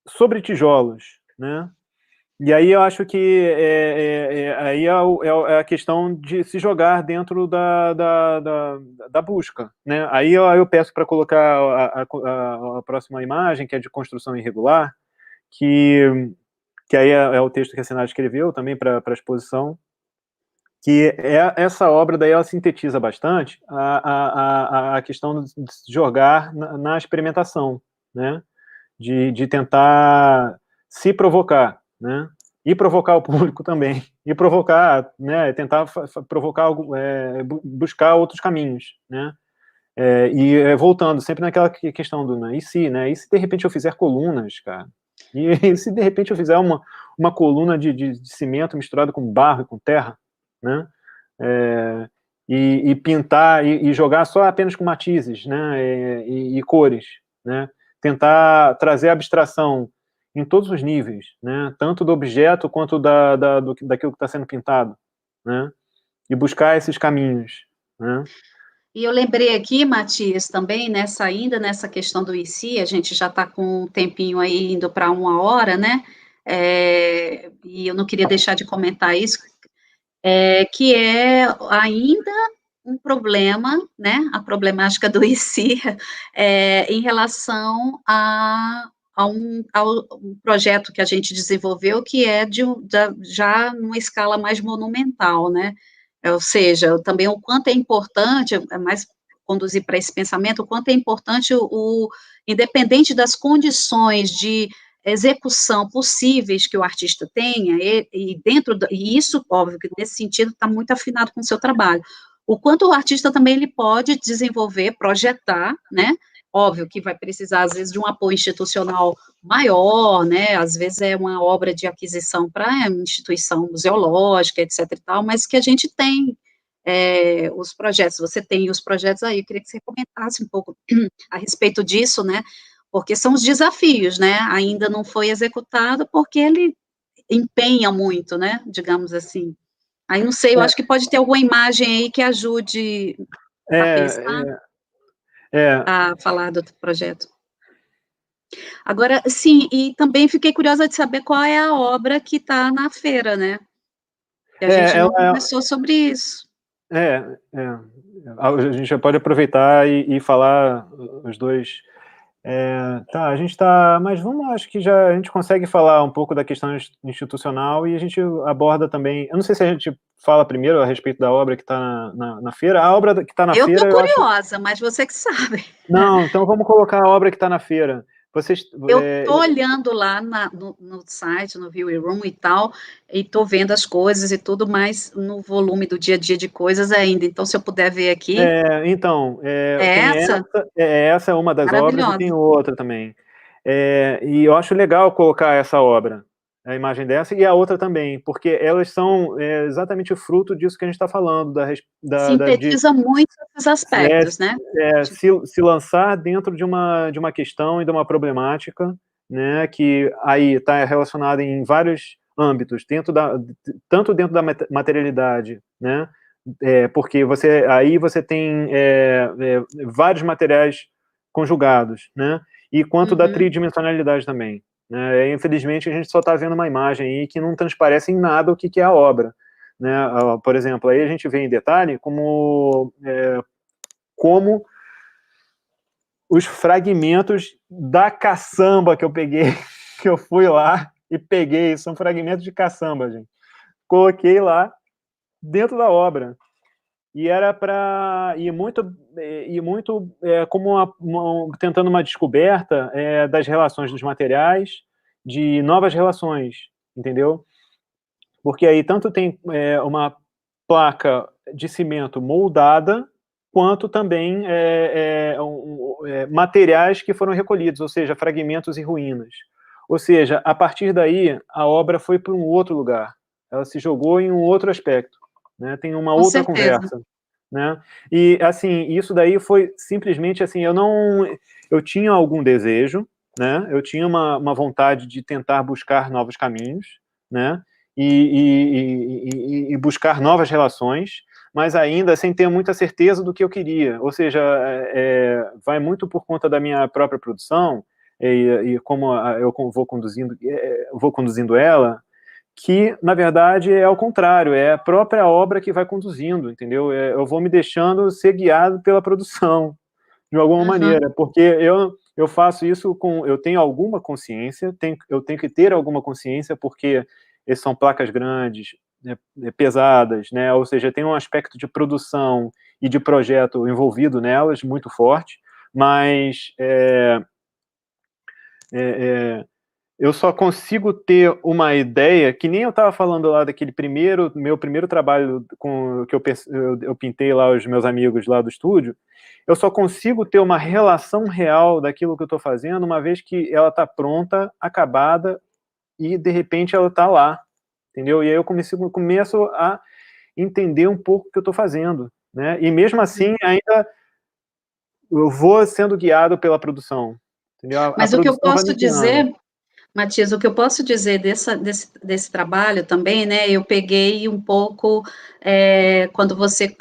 sobre tijolos, né? E aí eu acho que aí é a questão de se jogar dentro da busca, né? Aí eu peço para colocar a próxima imagem, que é de construção irregular, que aí é o texto que a Senado escreveu também para a exposição, que essa obra daí ela sintetiza bastante a questão de se jogar na experimentação, né? De tentar se provocar, né? E provocar o público também, e provocar, né? Tentar provocar algo, buscar outros caminhos, né? Voltando sempre naquela questão do, né? E se, né? E se de repente eu fizer colunas, cara? E se de repente eu fizer uma coluna de cimento misturado com barro e com terra, né? E pintar e jogar só apenas com matizes, né? E cores, né? Tentar trazer abstração em todos os níveis, né? Tanto do objeto quanto daquilo que está sendo pintado, né? E buscar esses caminhos, né? E eu lembrei aqui, Matias, também, ainda nessa questão do IC, a gente já está com um tempinho aí indo para 1 hora, né? E eu não queria deixar de comentar isso, que é ainda um problema, né? A problemática do IC em relação ao um projeto que a gente desenvolveu, que é já numa escala mais monumental, né? Ou seja, também o quanto é importante, é mais conduzir para esse pensamento, o quanto é importante independente das condições de execução possíveis que o artista tenha, e isso, óbvio, que nesse sentido está muito afinado com o seu trabalho, o quanto o artista também ele pode desenvolver, projetar, né, óbvio que vai precisar, às vezes, de um apoio institucional maior, né, às vezes é uma obra de aquisição para uma instituição museológica, etc e tal, mas que a gente tem os projetos, você tem os projetos aí, eu queria que você comentasse um pouco a respeito disso, né, porque são os desafios, né, ainda não foi executado porque ele empenha muito, né, digamos assim. Aí, não sei, eu acho que pode ter alguma imagem aí que ajude a pensar, a falar do projeto. Agora, sim, e também fiquei curiosa de saber qual é a obra que está na feira, né? Que a gente não conversou sobre isso. A gente já pode aproveitar e falar os dois. A gente está, mas acho que já a gente consegue falar um pouco da questão institucional e a gente aborda também, eu não sei se a gente fala primeiro a respeito da obra que está na feira, a obra que está na feira... Eu estou curiosa, mas você que sabe. Não, então vamos colocar a obra que está na feira. Eu estou olhando lá no site, no View Room e tal, e estou vendo as coisas e tudo, mas no volume do dia a dia de coisas ainda. Então, se eu puder ver aqui. Essa é uma das obras e tem outra também. E eu acho legal colocar essa obra, a imagem dessa, e a outra também, porque elas são exatamente o fruto disso que a gente está falando. Sintetiza muito esses aspectos, né? Se lançar dentro de uma questão e de uma problemática, né, que aí está relacionada em vários âmbitos, tanto dentro da materialidade, né, porque aí você tem vários materiais conjugados, né, e quanto da tridimensionalidade também, né. Infelizmente a gente só está vendo uma imagem aí que não transparece em nada o que é a obra, né. Por exemplo, aí a gente vê em detalhe como os fragmentos da caçamba que eu peguei, que eu fui lá e peguei, são fragmentos de caçamba, gente. Coloquei lá dentro da obra. E era para muito como tentando uma descoberta das relações dos materiais, de novas relações, entendeu? Porque aí tanto tem uma placa de cimento moldada, quanto também materiais que foram recolhidos, ou seja, fragmentos e ruínas. Ou seja, a partir daí, a obra foi para um outro lugar. Ela se jogou em um outro aspecto, né? Tem uma outra conversa, né? E, assim, isso daí foi simplesmente, assim, eu tinha algum desejo, né? Eu tinha uma vontade de tentar buscar novos caminhos, né? E buscar novas relações, mas ainda sem ter muita certeza do que eu queria. Ou seja, vai muito por conta da minha própria produção e como eu vou conduzindo ela, que, na verdade, é ao contrário, é a própria obra que vai conduzindo, entendeu? Eu vou me deixando ser guiado pela produção, de alguma maneira, porque eu faço isso eu tenho alguma consciência, eu tenho que ter alguma consciência, porque são placas grandes, pesadas, né? Ou seja, tem um aspecto de produção e de projeto envolvido nelas muito forte, mas eu só consigo ter uma ideia, que nem eu estava falando lá daquele meu primeiro trabalho que eu pintei lá os meus amigos lá do estúdio, eu só consigo ter uma relação real daquilo que eu estou fazendo, uma vez que ela está pronta, acabada, e de repente ela está lá, entendeu? E aí eu começo a entender um pouco o que eu estou fazendo, né? E mesmo assim, ainda eu vou sendo guiado pela produção, entendeu? Mas o que eu produção vai posso me guiando. dizer, Matias, o que eu posso dizer desse trabalho também, né, eu peguei um pouco, quando você,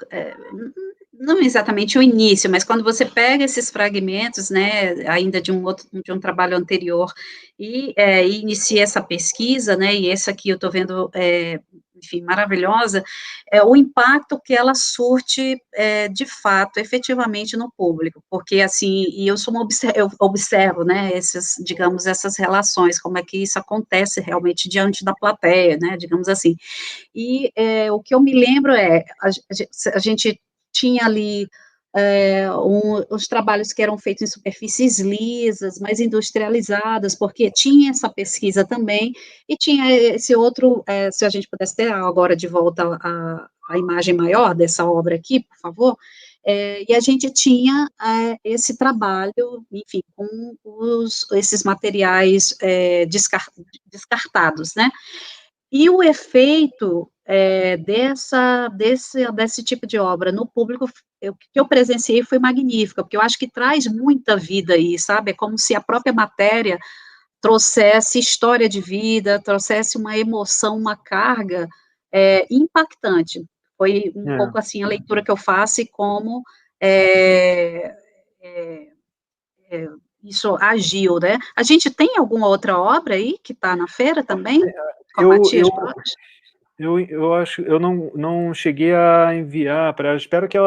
não exatamente o início, mas quando você pega esses fragmentos, né, ainda de um trabalho anterior, e inicia essa pesquisa, né, e esse aqui eu estou vendo, enfim, maravilhosa, o impacto que ela surte, de fato, efetivamente no público, porque, assim, e eu observo, né, digamos, essas relações, como é que isso acontece realmente diante da plateia, né, digamos assim, e o que eu me lembro a gente tinha ali os trabalhos que eram feitos em superfícies lisas, mais industrializadas, porque tinha essa pesquisa também, e tinha esse outro, se a gente pudesse ter agora de volta a imagem maior dessa obra aqui, por favor, e a gente tinha esse trabalho, enfim, com esses materiais descartados, né? E o efeito desse tipo de obra no público, que eu presenciei foi magnífica, porque eu acho que traz muita vida aí, sabe? É como se a própria matéria trouxesse história de vida, trouxesse uma emoção, uma carga impactante. Foi um pouco assim a leitura que eu faço e como isso agiu, né? A gente tem alguma outra obra aí que está na feira também? Com a Matias Brotas? Eu acho, eu não cheguei a enviar para ela, espero que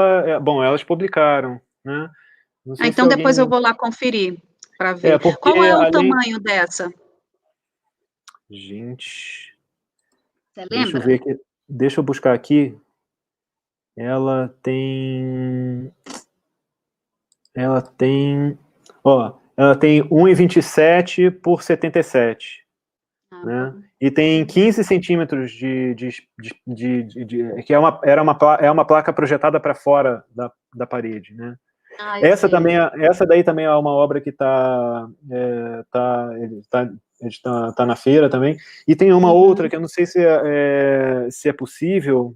bom, elas publicaram, né? Não sei se Então depois eu alguém... vou lá conferir, para ver. Porque Qual é o além... tamanho dessa? Gente, Você deixa eu lembra? ver aqui, deixa eu buscar aqui. Ela tem, ela tem 1,27 por 77, Ah, né? bom. E tem 15 centímetros que é uma placa projetada para fora da parede, né? Ah, eu sei. Essa daí também é uma obra que tá na feira também. E tem uma outra que eu não sei se é possível,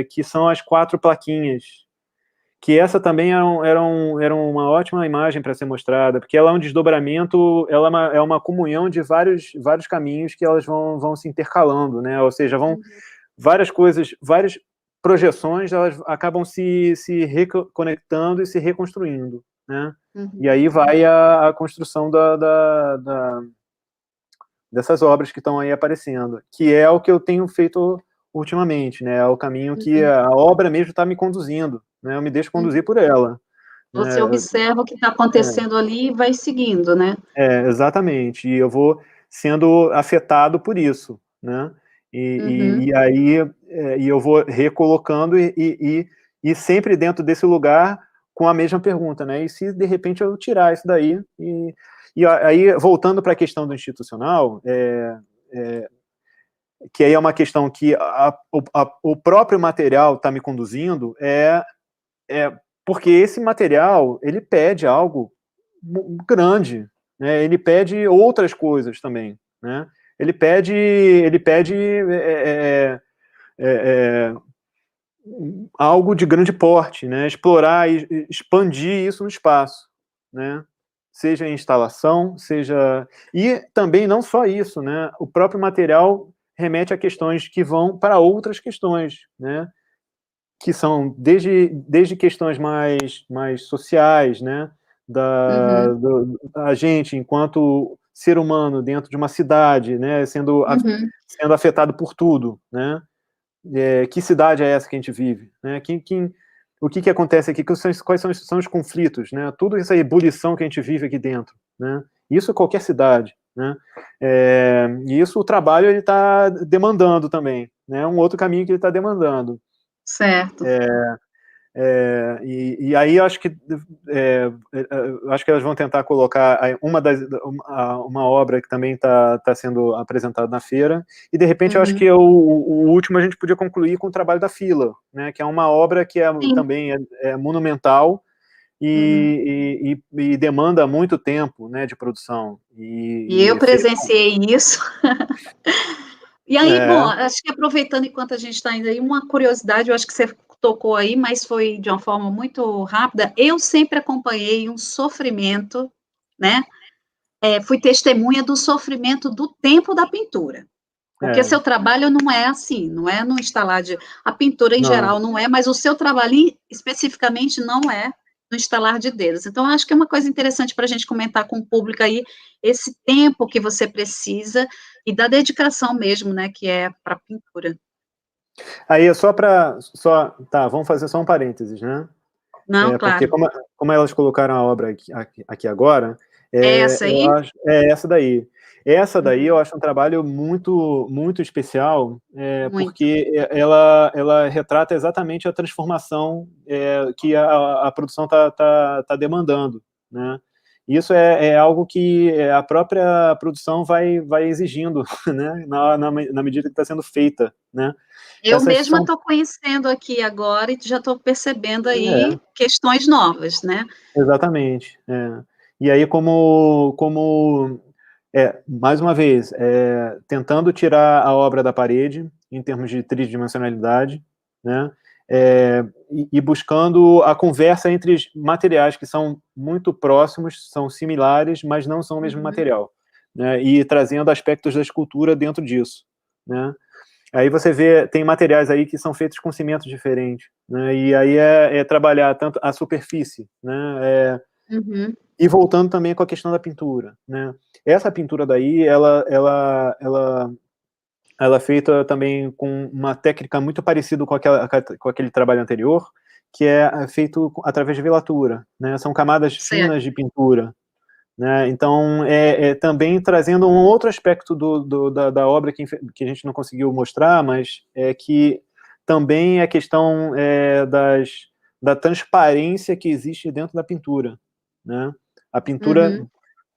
que são as 4 plaquinhas, que essa também era uma ótima imagem para ser mostrada, porque ela é um desdobramento, ela é uma comunhão de vários caminhos que elas vão se intercalando, né? Ou seja, várias coisas, várias projeções, elas acabam se reconectando e se reconstruindo, né? E aí vai a construção dessas obras que estão aí aparecendo, que é o que eu tenho feito ultimamente, né? É o caminho que a obra mesmo está me conduzindo, né? Eu me deixo conduzir por ela. Você observa o que está acontecendo ali e vai seguindo, né? Exatamente. E eu vou sendo afetado por isso, né? E aí eu vou recolocando e sempre dentro desse lugar com a mesma pergunta, né? E se de repente eu tirar isso daí e aí voltando para a questão do institucional, que aí é uma questão que o próprio material está me conduzindo, porque esse material ele pede algo grande, né? Ele pede outras coisas também, né? Ele pede algo de grande porte, né? Explorar e expandir isso no espaço, né? Seja em instalação, seja... E também não só isso, né? O próprio material remete a questões que vão para outras questões, né? Que são desde questões mais sociais, né? Da gente, enquanto ser humano dentro de uma cidade, né? Sendo afetado por tudo, né? Que cidade é essa que a gente vive, né? O que acontece aqui? Quais são os conflitos, né? Tudo essa ebulição que a gente vive aqui dentro, né? Isso qualquer cidade, né? E isso o trabalho ele está demandando também, né, um outro caminho que ele está demandando. Certo. E aí eu acho que elas vão tentar colocar uma obra que também está sendo apresentada na feira, e de repente eu acho que o último a gente podia concluir com o trabalho da Fila, né, que é uma obra que também é monumental e demanda muito tempo, né, de produção. E eu presenciei isso. E aí, bom, acho que aproveitando enquanto a gente está indo aí, uma curiosidade, eu acho que você tocou aí, mas foi de uma forma muito rápida. Eu sempre acompanhei um sofrimento, né? Fui testemunha do sofrimento do tempo da pintura. Porque seu trabalho não é assim, não é no instalar de... A pintura em geral não é, mas o seu trabalho especificamente não é no instalar de dedos. Então, acho que é uma coisa interessante para a gente comentar com o público aí, esse tempo que você precisa e da dedicação mesmo, né, que é para a pintura. Aí, tá, vamos fazer só um parênteses, né? Não, claro. Porque como elas colocaram a obra aqui agora, essa aí? Essa daí. Essa daí eu acho um trabalho muito, muito especial, porque ela retrata exatamente a transformação que a produção tá demandando, né? Isso é algo que a própria produção vai exigindo, né? Na medida que está sendo feita, né? Eu mesma estou conhecendo aqui agora e já estou percebendo aí questões novas, né? Exatamente. E aí, mais uma vez, tentando tirar a obra da parede, em termos de tridimensionalidade, né? E buscando a conversa entre os materiais que são muito próximos, são similares, mas não são o mesmo material, né? E trazendo aspectos da escultura dentro disso, né? Aí você vê, tem materiais aí que são feitos com cimentos diferentes, né? E aí trabalhar tanto a superfície, né? E voltando também com a questão da pintura, né? Essa pintura daí, ela é feita também com uma técnica muito parecida com aquele trabalho anterior, que é feito através de velatura, né? São camadas finas de pintura, né? Então, também trazendo um outro aspecto da obra que a gente não conseguiu mostrar, mas que também é a questão da transparência que existe dentro da pintura, né? A pintura,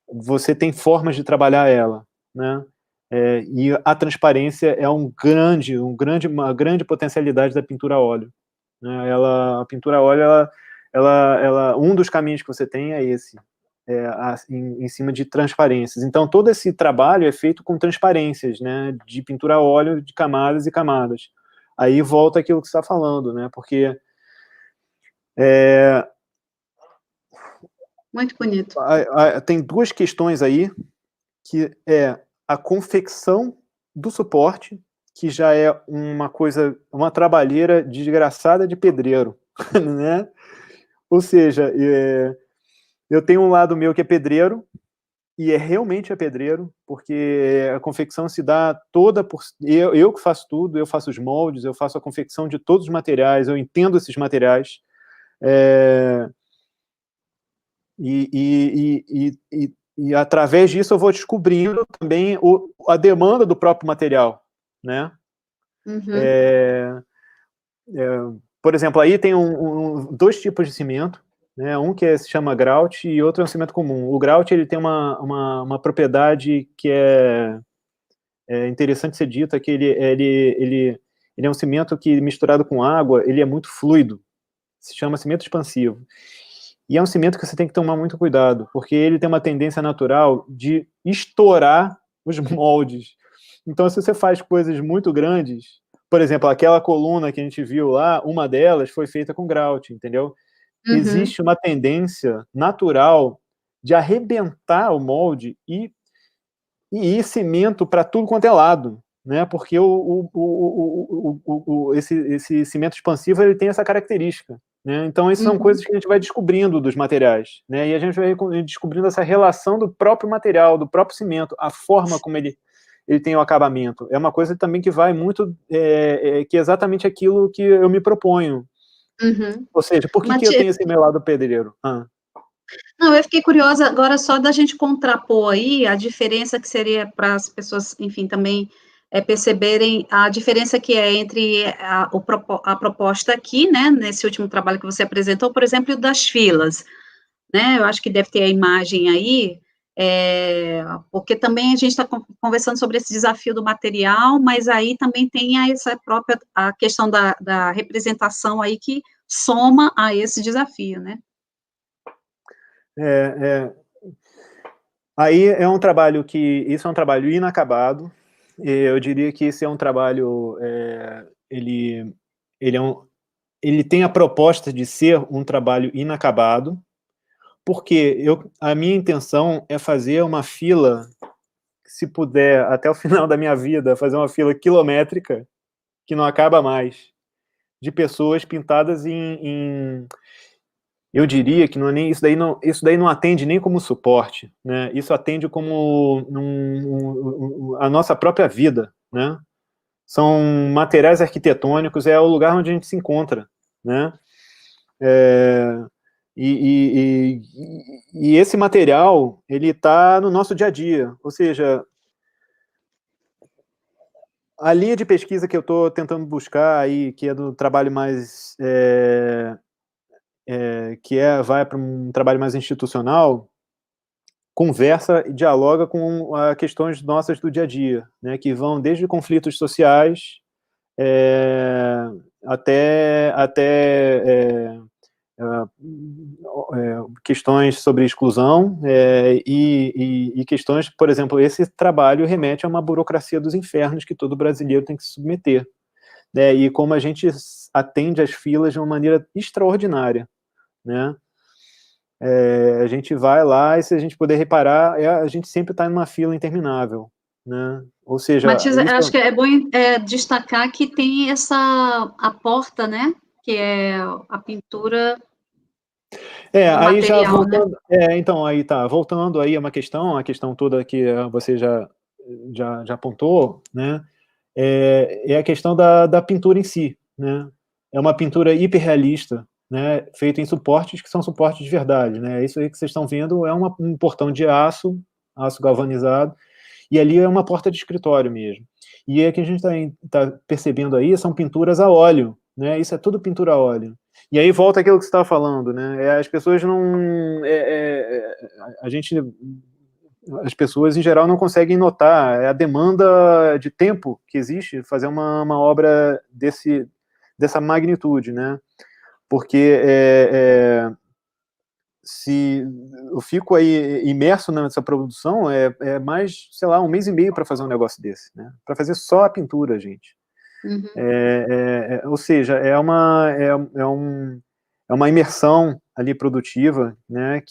você tem formas de trabalhar ela, né? E a transparência é uma grande potencialidade da pintura a óleo, né? A pintura a óleo, um dos caminhos que você tem é esse, em cima de transparências. Então, todo esse trabalho é feito com transparências, né? De pintura a óleo, de camadas e camadas. Aí volta aquilo que você está falando, né? Porque muito bonito. Tem duas questões aí, que é a confecção do suporte, que já é uma trabalheira desgraçada de pedreiro, né? Ou seja, eu tenho um lado meu que é pedreiro, e realmente é pedreiro, porque a confecção se dá toda por... Eu que faço tudo, eu faço os moldes, eu faço a confecção de todos os materiais, eu entendo esses materiais, e através disso eu vou descobrindo também a demanda do próprio material, né? Por exemplo, aí tem dois tipos de cimento, né? Um que se chama grout e outro é um cimento comum. O grout, ele tem uma propriedade que é interessante ser dita, que ele é um cimento que, misturado com água, ele é muito fluido. Se chama cimento expansivo. E é um cimento que você tem que tomar muito cuidado, porque ele tem uma tendência natural de estourar os moldes. Então, se você faz coisas muito grandes, por exemplo, aquela coluna que a gente viu lá, uma delas foi feita com grout, entendeu? Existe uma tendência natural de arrebentar o molde e ir cimento para tudo quanto é lado, né? Porque esse cimento expansivo, ele tem essa característica, né? Então, essas são coisas que a gente vai descobrindo dos materiais, né? E a gente vai descobrindo essa relação do próprio material, do próprio cimento, a forma como ele tem o acabamento. É uma coisa também que vai muito, que é exatamente aquilo que eu me proponho. Ou seja, por que eu tenho esse meu lado pedreiro? Não, eu fiquei curiosa agora só da gente contrapor aí a diferença que seria para as pessoas, enfim, também perceberem a diferença que é entre a proposta aqui, né, nesse último trabalho que você apresentou, por exemplo, das filas, né, eu acho que deve ter a imagem aí, porque também a gente está conversando sobre esse desafio do material, mas aí também tem a questão da representação aí que soma a esse desafio, né? Aí isso é um trabalho inacabado. Eu diria que esse é um trabalho, ele tem a proposta de ser um trabalho inacabado, porque a minha intenção é fazer uma fila, se puder, até o final da minha vida, fazer uma fila quilométrica, que não acaba mais, de pessoas pintadas eu diria que não é nem isso daí não atende nem como suporte, né? Isso atende como a nossa própria vida, né? São materiais arquitetônicos, é o lugar onde a gente se encontra, né? E esse material, ele está no nosso dia a dia, ou seja, a linha de pesquisa que eu estou tentando buscar aí, que é do trabalho mais vai para um trabalho mais institucional, conversa e dialoga com questões nossas do dia a dia, né, que vão desde conflitos sociais até questões sobre exclusão e questões, por exemplo, esse trabalho remete a uma burocracia dos infernos que todo brasileiro tem que se submeter, né, e como a gente atende as filas de uma maneira extraordinária, né? A gente vai lá e, se a gente puder reparar, a gente sempre está em uma fila interminável, né? Ou seja, Matias, acho que é bom destacar que tem a porta, né? Que é a pintura do aí já material, voltando, né? então aí tá, voltando aí a questão toda que você já apontou, né? É a questão da pintura em si, né? É uma pintura hiperrealista, né? Feita em suportes que são suportes de verdade, né? Isso aí que vocês estão vendo é um portão de aço galvanizado, e ali é uma porta de escritório mesmo. E é que a gente está percebendo aí são pinturas a óleo, né? Isso é tudo pintura a óleo. E aí volta aquilo que você estava falando, né? As pessoas não, as pessoas em geral não conseguem notar a demanda de tempo que existe fazer uma obra dessa magnitude, né? Porque se eu fico aí imerso nessa produção, mais, sei lá, 1 mês e meio para fazer um negócio desse, né? Para fazer só a pintura, gente. Uhum. Ou seja, é uma imersão ali produtiva, né?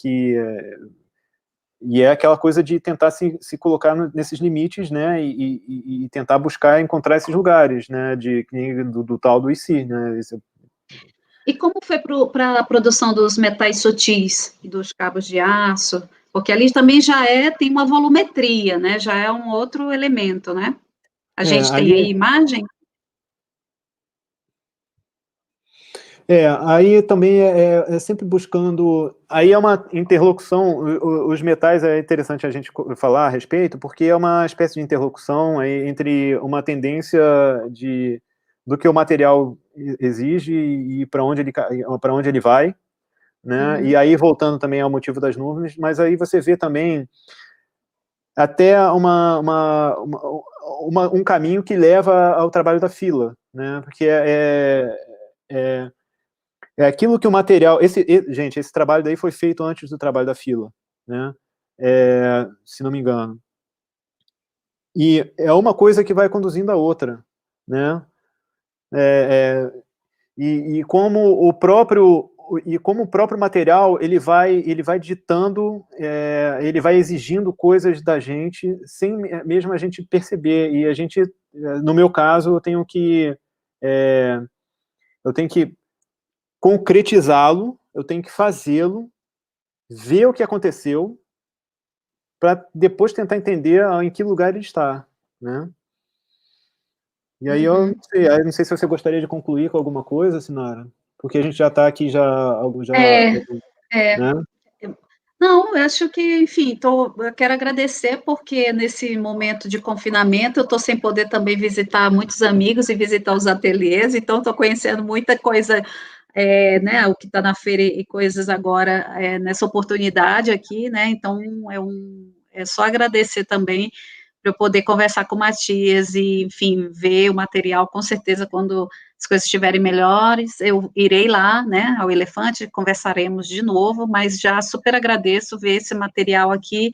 E é aquela coisa de tentar se colocar nesses limites, né? E tentar buscar encontrar esses lugares, né? Do tal do IC, né? E como foi para a produção dos metais sutis e dos cabos de aço? Porque ali também tem uma volumetria, né? Já é um outro elemento, né? A gente tem aí imagem? Aí também é sempre buscando. Aí é uma interlocução. Os metais é interessante a gente falar a respeito, porque é uma espécie de interlocução aí entre uma tendência do que o material exige e para onde ele vai, né? Uhum. E aí voltando também ao motivo das nuvens, mas aí você vê também até um caminho que leva ao trabalho da fila, né? Porque é aquilo que o material... Gente, esse trabalho daí foi feito antes do trabalho da fila, né? Se não me engano. E é uma coisa que vai conduzindo a outra, né? E como o próprio material ele vai ditando, ele vai exigindo coisas da gente sem mesmo a gente perceber. E a gente, no meu caso, eu tenho que concretizá-lo, eu tenho que fazê-lo, ver o que aconteceu, para depois tentar entender em que lugar ele está, né? E aí eu não sei se você gostaria de concluir com alguma coisa, Sinara, porque a gente já está aqui já, né? Não, eu acho que, enfim, eu quero agradecer porque nesse momento de confinamento eu estou sem poder também visitar muitos amigos e visitar os ateliês, então estou conhecendo muita coisa, né, o que está na feira e coisas agora nessa oportunidade aqui, né, então é só agradecer também para eu poder conversar com o Matias e, enfim, ver o material, com certeza, quando as coisas estiverem melhores, eu irei lá, né, ao Elefante, conversaremos de novo, mas já super agradeço ver esse material aqui,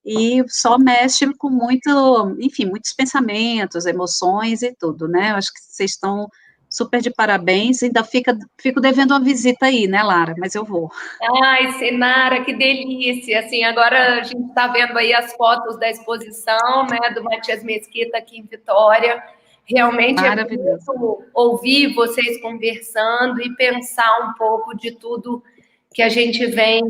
e só mexe com muito, enfim, muitos pensamentos, emoções e tudo, né, eu acho que vocês estão super de parabéns, ainda fico devendo uma visita aí, né, Lara, mas eu vou. Ai, Senara, que delícia! Assim, agora a gente está vendo aí as fotos da exposição, né, do Matias Mesquita aqui em Vitória. Realmente é Maravilhoso. bonito ouvir vocês conversando e pensar um pouco de tudo que a gente vem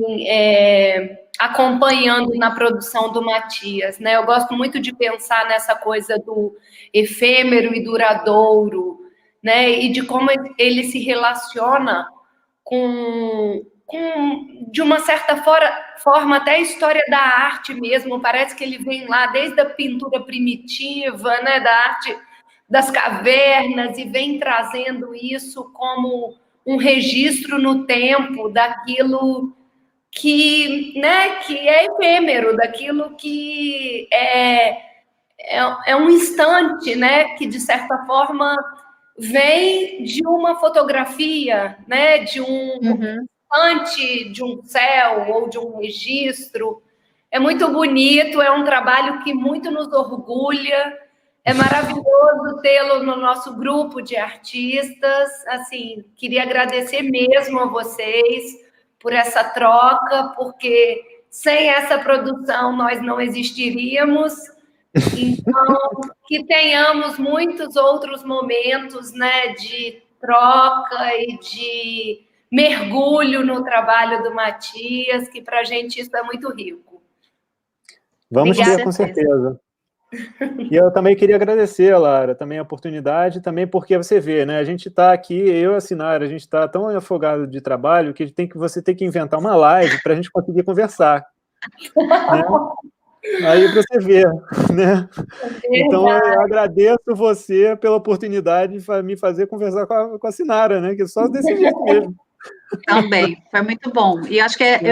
acompanhando na produção do Matias, né? Eu gosto muito de pensar nessa coisa do efêmero e duradouro, né? E de como ele se relaciona de uma certa forma, até a história da arte mesmo, parece que ele vem lá desde a pintura primitiva, né, da arte das cavernas, e vem trazendo isso como um registro no tempo daquilo que é efêmero, daquilo que é um instante, né, que de certa forma vem de uma fotografia, né, de um instante de um céu ou de um registro. É muito bonito, é um trabalho que muito nos orgulha. É maravilhoso tê-lo no nosso grupo de artistas. Assim, queria agradecer mesmo a vocês por essa troca, porque sem essa produção nós não existiríamos. Então, que tenhamos muitos outros momentos, né, de troca e de mergulho no trabalho do Matias, que para a gente isso é muito rico. Vamos ter, com certeza. E eu também queria agradecer, Lara, também a oportunidade, também porque você vê, né, a gente está aqui, eu e a Sinara, a gente está tão afogado de trabalho que você tem que inventar uma live para a gente conseguir conversar. Né? Aí você vê, né? Então eu agradeço você pela oportunidade de me fazer conversar com a Sinara, né? Que é só desse jeito mesmo. Também, foi muito bom. E eu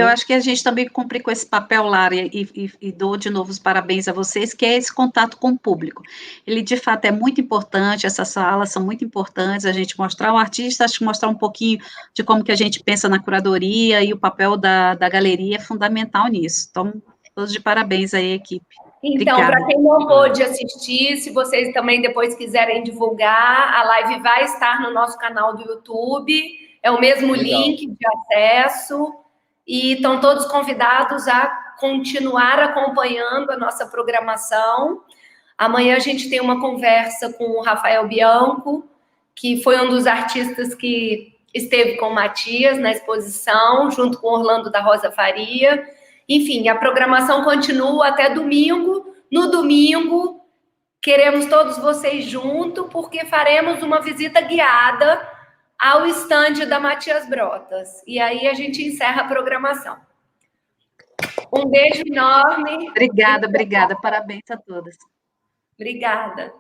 acho que a gente também cumpre com esse papel, Lara, e dou de novo os parabéns a vocês, que é esse contato com o público. Ele, de fato, é muito importante, essas salas são muito importantes, a gente mostrar o artista, acho que mostrar um pouquinho de como que a gente pensa na curadoria, e o papel da galeria é fundamental nisso. Então, todos de parabéns aí, equipe. Então, para quem não pôde assistir, se vocês também depois quiserem divulgar, a live vai estar no nosso canal do YouTube. É o mesmo link de acesso, e estão todos convidados a continuar acompanhando a nossa programação. Amanhã a gente tem uma conversa com o Rafael Bianco, que foi um dos artistas que esteve com o Matias na exposição, junto com Orlando da Rosa Faria. Enfim, a programação continua até domingo. No domingo, queremos todos vocês juntos, porque faremos uma visita guiada ao estande da Matias Brotas. E aí a gente encerra a programação. Um beijo enorme. Obrigada. Parabéns a todas. Obrigada.